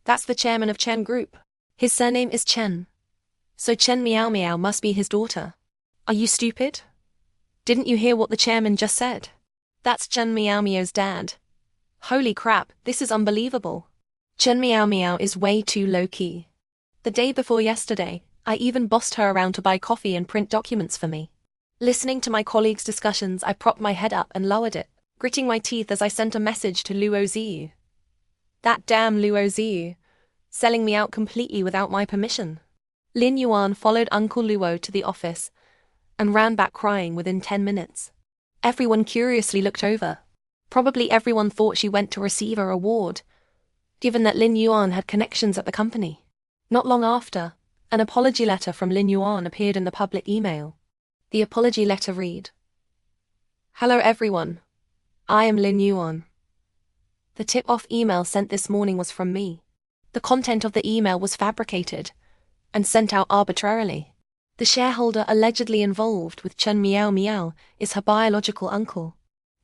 That's the chairman of Chen Group. His surname is Chen. So Chen Miaomiao must be his daughter. Are you stupid? Didn't you hear what the chairman just said? That's Chen Miaomiao's dad. Holy crap, this is unbelievable. Chen Miaomiao is way too low-key. The day before yesterday, I even bossed her around to buy coffee and print documents for me. Listening to my colleagues' discussions, I propped my head up and lowered it, gritting my teeth as I sent a message to Luo Ziyu. That damn Luo Ziyu, selling me out completely without my permission. Lin Yuan followed Uncle Luo to the office and ran back crying within 10 minutes. Everyone curiously looked over. Probably everyone thought she went to receive a reward, given that Lin Yuan had connections at the company. Not long after, an apology letter from Lin Yuan appeared in the public email. The apology letter read, Hello everyone. I am Lin Yuan. The tip-off email sent this morning was from me. The content of the email was fabricated and sent out arbitrarily. The shareholder allegedly involved with Chen Miaomiao is her biological uncle.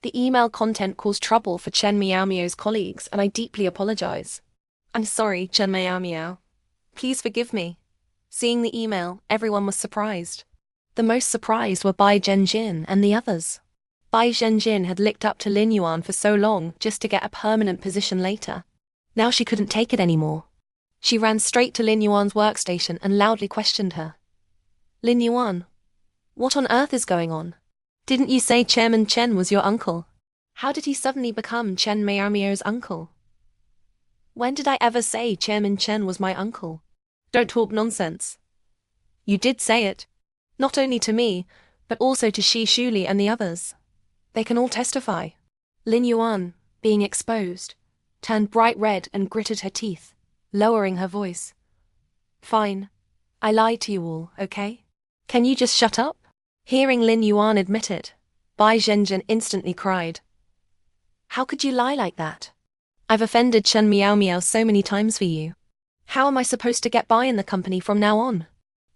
The email content caused trouble for Chen Miaomiao's colleagues, and I deeply apologize. I'm sorry, Chen Miaomiao. Please forgive me. Seeing the email, everyone was surprised. The most surprised were Bai Zhenjin and the others. Bai Zhenjin had licked up to Lin Yuan for so long just to get a permanent position later. Now she couldn't take it anymore. She ran straight to Lin Yuan's workstation and loudly questioned her. Lin Yuan, what on earth is going on? Didn't you say Chairman Chen was your uncle? How did he suddenly become Chen Miaomiao's uncle? When did I ever say Chairman Chen was my uncle? Don't talk nonsense. You did say it. Not only to me, but also to Shi Shuli and the others. They can all testify. Lin Yuan, being exposed, turned bright red and gritted her teeth, lowering her voice. Fine. I lied to you all, okay? Can you just shut up? Hearing Lin Yuan admit it, Bai Zhenjin instantly cried. How could you lie like that? I've offended Chen Miaomiao so many times for you. How am I supposed to get by in the company from now on?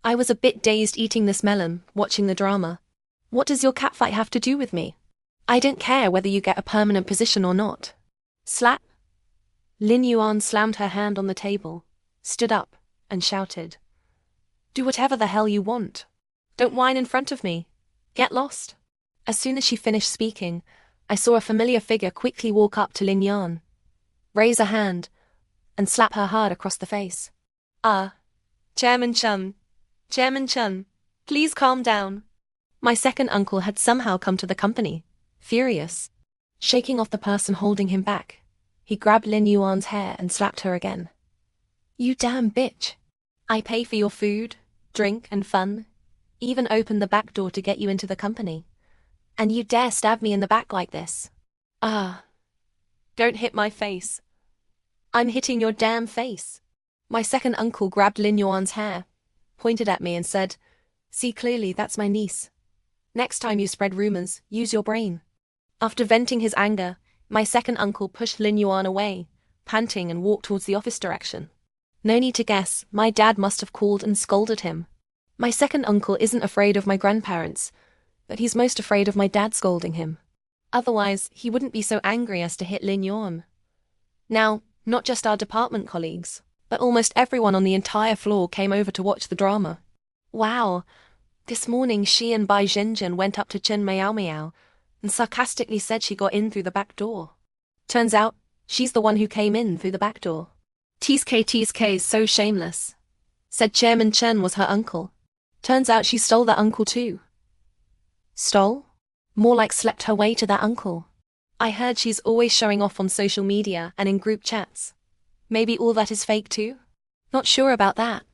I was a bit dazed eating this melon, watching the drama. What does your catfight have to do with me? I don't care whether you get a permanent position or not. Slap! Lin Yuan slammed her hand on the table, stood up, and shouted. Do whatever the hell you want. Don't whine in front of me. Get lost. As soon as she finished speaking, I saw a familiar figure quickly walk up to Lin Yuan, raise a hand, and slap her hard across the face. Chairman Chen. Chairman Chen, please calm down. My second uncle had somehow come to the company, furious. Shaking off the person holding him back, he grabbed Lin Yuan's hair and slapped her again. You damn bitch. I pay for your food, drink, and fun, even open the back door to get you into the company. And you dare stab me in the back like this? Ah, don't hit my face. I'm hitting your damn face. My second uncle grabbed Lin Yuan's hair, pointed at me and said, "See clearly, that's my niece. Next time you spread rumors, use your brain." After venting his anger, my second uncle pushed Lin Yuan away, panting, and walked towards the office direction. No need to guess, my dad must have called and scolded him. My second uncle isn't afraid of my grandparents, but he's most afraid of my dad scolding him. Otherwise, he wouldn't be so angry as to hit Lin Yuan. Now, not just our department colleagues, but almost everyone on the entire floor came over to watch the drama. Wow, this morning she and Bai Zhenjian went up to Chen Miaomiao and sarcastically said she got in through the back door. Turns out, she's the one who came in through the back door. TSK is so shameless. Said Chairman Chen was her uncle. Turns out she stole that uncle too. Stole? More like slept her way to that uncle. I heard she's always showing off on social media and in group chats. Maybe all that is fake too? Not sure about that.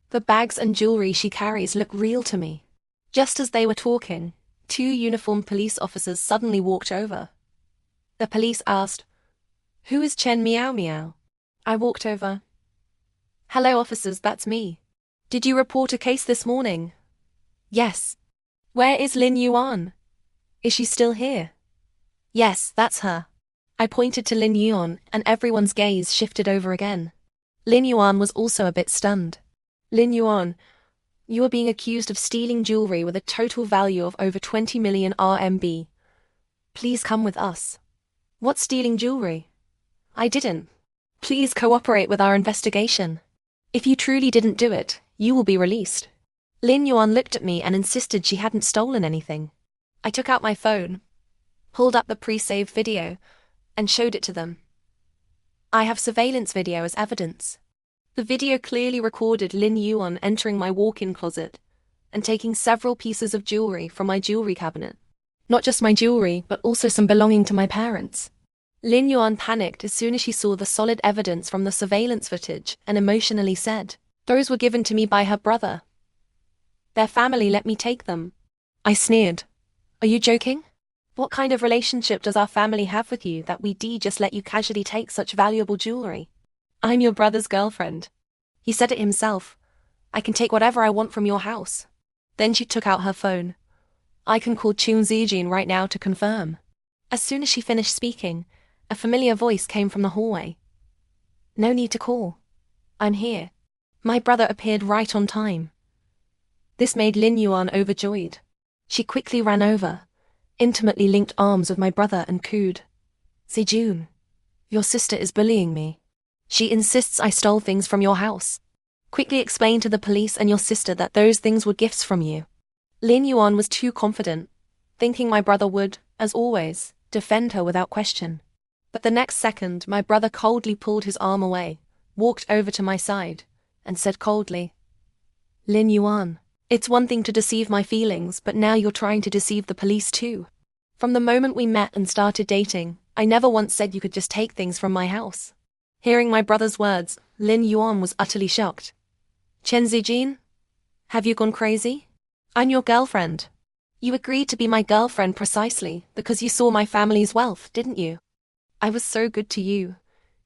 The bags and jewelry she carries look real to me. Just as they were talking, 2 uniformed police officers suddenly walked over. The police asked, "Who is Chen Miaomiao?" I walked over. "Hello officers, that's me. Did you report a case this morning?" "Yes." "Where is Lin Yuan? Is she still here?" "Yes, that's her." I pointed to Lin Yuan and everyone's gaze shifted over again. Lin Yuan was also a bit stunned. "Lin Yuan, you are being accused of stealing jewelry with a total value of over 20 million RMB. Please come with us." "What stealing jewelry?" "I didn't. Please cooperate with our investigation. If you truly didn't do it, you will be released." Lin Yuan looked at me and insisted she hadn't stolen anything. I took out my phone, pulled up the pre-saved video, and showed it to them. I have surveillance video as evidence. The video clearly recorded Lin Yuan entering my walk-in closet and taking several pieces of jewelry from my jewelry cabinet. Not just my jewelry, but also some belonging to my parents. Lin Yuan panicked as soon as she saw the solid evidence from the surveillance footage and emotionally said, "Those were given to me by her brother. Their family let me take them." I sneered. "Are you joking? What kind of relationship does our family have with you that we just let you casually take such valuable jewelry?" "I'm your brother's girlfriend. He said it himself. I can take whatever I want from your house." Then she took out her phone. "I can call Chun Zijin right now to confirm." As soon as she finished speaking, a familiar voice came from the hallway. "No need to call. I'm here." My brother appeared right on time. This made Lin Yuan overjoyed. She quickly ran over, intimately linked arms with my brother and cooed, "Zijun, your sister is bullying me. She insists I stole things from your house. Quickly explain to the police and your sister that those things were gifts from you." Lin Yuan was too confident, thinking my brother would, as always, defend her without question. But the next second, my brother coldly pulled his arm away, walked over to my side, and said coldly, "Lin Yuan, it's one thing to deceive my feelings, but now you're trying to deceive the police too. From the moment we met and started dating, I never once said you could just take things from my house." Hearing my brother's words, Lin Yuan was utterly shocked. "Chen Zijin? Have you gone crazy? I'm your girlfriend. You agreed to be my girlfriend precisely because you saw my family's wealth, didn't you? I was so good to you,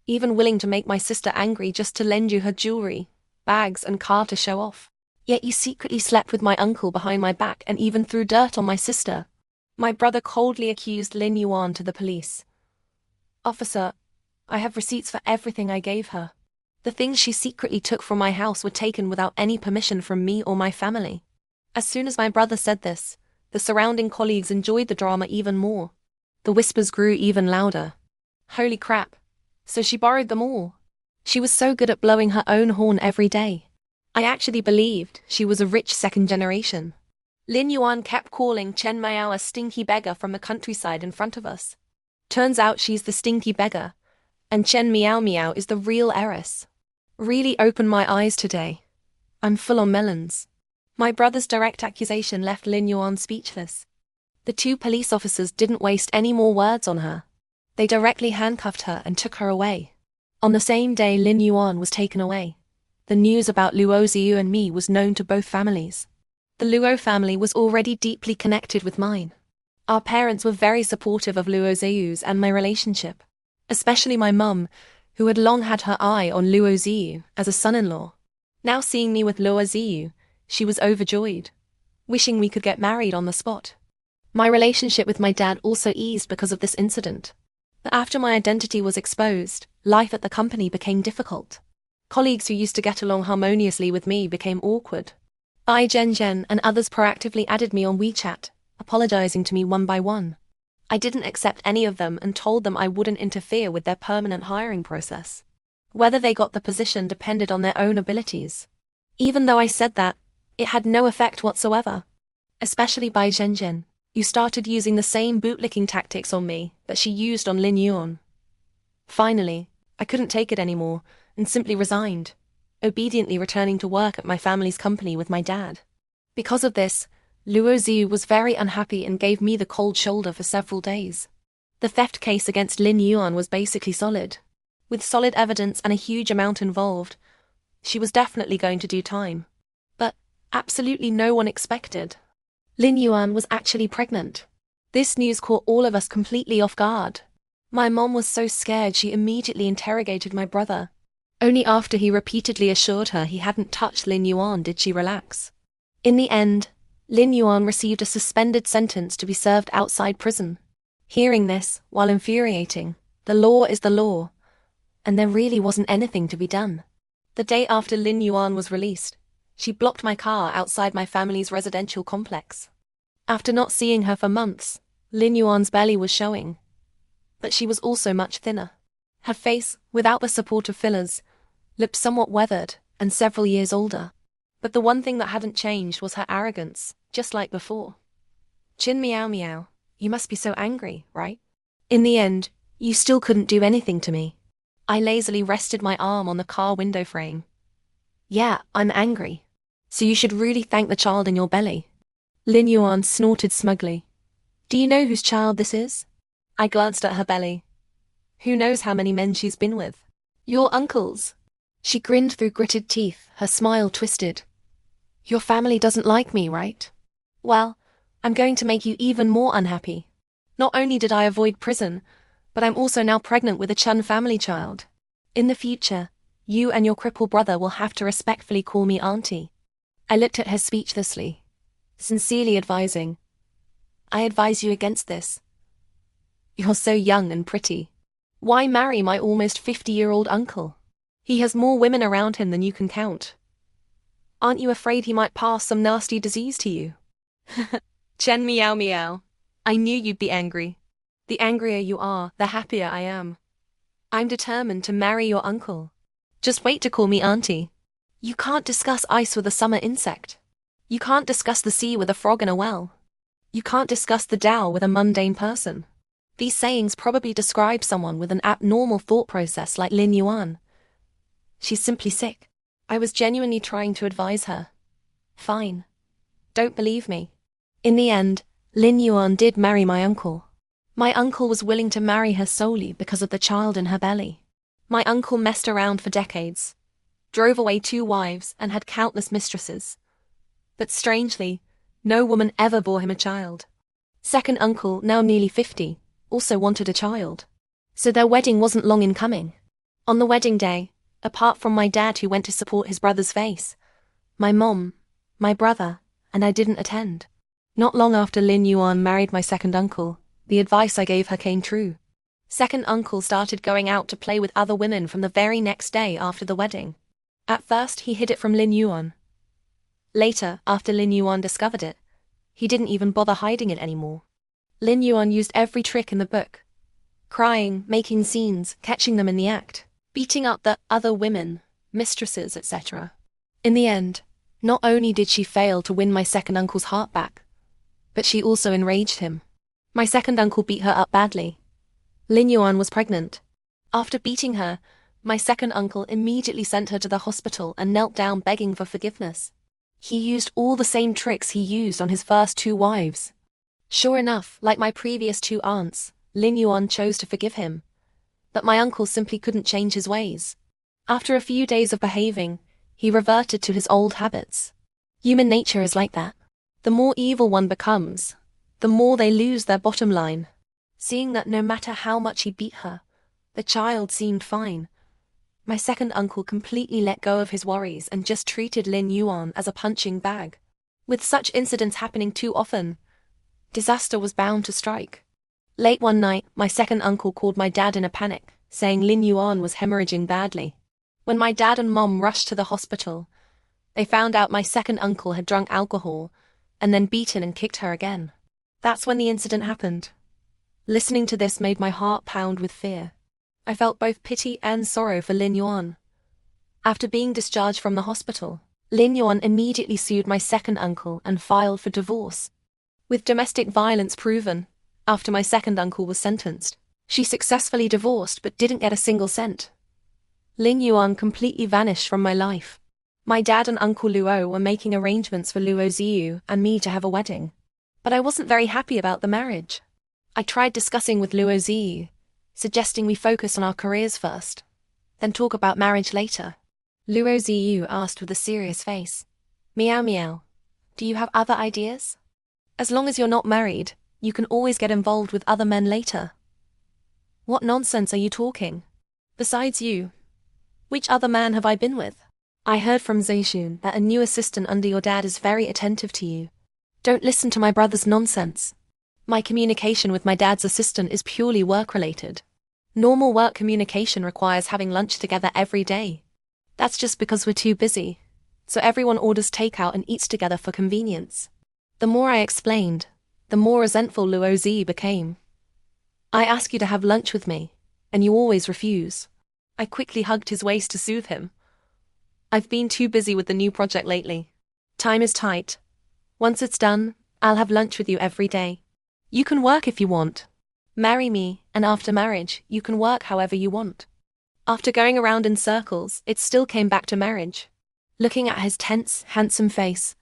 even willing to make my sister angry just to lend you her jewelry, bags, and car to show off. Yet you secretly slept with my uncle behind my back and even threw dirt on my sister." My brother coldly accused Lin Yuan to the police. "Officer, I have receipts for everything I gave her. The things she secretly took from my house were taken without any permission from me or my family." As soon as my brother said this, the surrounding colleagues enjoyed the drama even more. The whispers grew even louder. "Holy crap. So she borrowed them all. She was so good at blowing her own horn every day. I actually believed she was a rich second generation." Lin Yuan kept calling Chen Miao a stinky beggar from the countryside in front of us. Turns out she's the stinky beggar, and Chen Miaomiao is the real heiress. Really opened my eyes today. I'm full on melons. My brother's direct accusation left Lin Yuan speechless. The 2 police officers didn't waste any more words on her. They directly handcuffed her and took her away. On the same day Lin Yuan was taken away. The news about Luo Ziyu and me was known to both families. The Luo family was already deeply connected with mine. Our parents were very supportive of Luo Ziyu's and my relationship, especially my mum, who had long had her eye on Luo Ziyu as a son-in-law. Now seeing me with Luo Ziyu, she was overjoyed, wishing we could get married on the spot. My relationship with my dad also eased because of this incident. But after my identity was exposed, life at the company became difficult. Colleagues who used to get along harmoniously with me became awkward. Bai Zhenzhen and others proactively added me on WeChat, apologizing to me one by one. I didn't accept any of them and told them I wouldn't interfere with their permanent hiring process. Whether they got the position depended on their own abilities. Even though I said that, it had no effect whatsoever. Especially Bai Zhenzhen, who started using the same bootlicking tactics on me that she used on Lin Yuan. Finally, I couldn't take it anymore and simply resigned, obediently returning to work at my family's company with my dad. Because of this, Luo Ziyu was very unhappy and gave me the cold shoulder for several days. The theft case against Lin Yuan was basically solid. With solid evidence and a huge amount involved, she was definitely going to do time. But absolutely no one expected. Lin Yuan was actually pregnant. This news caught all of us completely off guard. My mom was so scared she immediately interrogated my brother. Only after he repeatedly assured her he hadn't touched Lin Yuan did she relax. In the end, Lin Yuan received a suspended sentence to be served outside prison. Hearing this, while infuriating, the law is the law, and there really wasn't anything to be done. The day after Lin Yuan was released, she blocked my car outside my family's residential complex. After not seeing her for months, Lin Yuan's belly was showing. But she was also much thinner. Her face, without the support of fillers, looked somewhat weathered and several years older. But the one thing that hadn't changed was her arrogance, just like before. Miaomiao, you must be so angry, right? In the end, you still couldn't do anything to me. I lazily rested my arm on the car window frame. Yeah, I'm angry. So you should really thank the child in your belly. Lin Yuan snorted smugly. Do you know whose child this is? I glanced at her belly. Who knows how many men she's been with? Your uncle's. She grinned through gritted teeth, her smile twisted. Your family doesn't like me, right? Well, I'm going to make you even more unhappy. Not only did I avoid prison, but I'm also now pregnant with a Chun family child. In the future, you and your crippled brother will have to respectfully call me auntie. I looked at her speechlessly, sincerely advising. I advise you against this. You're so young and pretty. Why marry my almost 50-year-old uncle? He has more women around him than you can count. Aren't you afraid he might pass some nasty disease to you? Chen Miaomiao. I knew you'd be angry. The angrier you are, the happier I am. I'm determined to marry your uncle. Just wait to call me auntie. You can't discuss ice with a summer insect. You can't discuss the sea with a frog in a well. You can't discuss the Tao with a mundane person. These sayings probably describe someone with an abnormal thought process like Lin Yuan. She's simply sick. I was genuinely trying to advise her. Fine. Don't believe me. In the end, Lin Yuan did marry my uncle. My uncle was willing to marry her solely because of the child in her belly. My uncle messed around for decades, drove away 2 wives and had countless mistresses. But strangely, no woman ever bore him a child. Second uncle, now nearly 50, also wanted a child. So their wedding wasn't long in coming. On the wedding day, apart from my dad who went to support his brother's face, my mom, my brother, and I didn't attend. Not long after Lin Yuan married my second uncle, the advice I gave her came true. Second uncle started going out to play with other women from the very next day after the wedding. At first he hid it from Lin Yuan. Later, after Lin Yuan discovered it, he didn't even bother hiding it anymore. Lin Yuan used every trick in the book. Crying, making scenes, catching them in the act, beating up the other women, mistresses, etc. In the end, not only did she fail to win my second uncle's heart back, but she also enraged him. My second uncle beat her up badly. Lin Yuan was pregnant. After beating her, my second uncle immediately sent her to the hospital and knelt down begging for forgiveness. He used all the same tricks he used on his first 2 wives. Sure enough, like my previous 2 aunts, Lin Yuan chose to forgive him. But my uncle simply couldn't change his ways. After a few days of behaving, he reverted to his old habits. Human nature is like that. The more evil one becomes, the more they lose their bottom line. Seeing that no matter how much he beat her, the child seemed fine, my second uncle completely let go of his worries and just treated Lin Yuan as a punching bag. With such incidents happening too often, disaster was bound to strike. Late one night, my second uncle called my dad in a panic, saying Lin Yuan was hemorrhaging badly. When my dad and mom rushed to the hospital, they found out my second uncle had drunk alcohol and then beaten and kicked her again. That's when the incident happened. Listening to this made my heart pound with fear. I felt both pity and sorrow for Lin Yuan. After being discharged from the hospital, Lin Yuan immediately sued my second uncle and filed for divorce. With domestic violence proven, after my second uncle was sentenced, she successfully divorced but didn't get a single cent. Lin Yuan completely vanished from my life. My dad and Uncle Luo were making arrangements for Luo Ziyu and me to have a wedding. But I wasn't very happy about the marriage. I tried discussing with Luo Ziyu, suggesting we focus on our careers first, then talk about marriage later. Luo Ziyu asked with a serious face, Miaomiao, do you have other ideas? As long as you're not married, you can always get involved with other men later. What nonsense are you talking? Besides you, which other man have I been with? I heard from Zaishun that a new assistant under your dad is very attentive to you. Don't listen to my brother's nonsense. My communication with my dad's assistant is purely work-related. Normal work communication requires having lunch together every day. That's just because we're too busy, so everyone orders takeout and eats together for convenience. The more I explained, the more resentful Luo Zi became. I ask you to have lunch with me, and you always refuse. I quickly hugged his waist to soothe him. I've been too busy with the new project lately. Time is tight. Once it's done, I'll have lunch with you every day. You can work if you want. Marry me, and after marriage, you can work however you want. After going around in circles, it still came back to marriage. Looking at his tense, handsome face,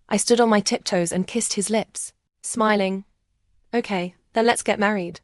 I stood on my tiptoes and kissed his lips, smiling. Okay, then let's get married.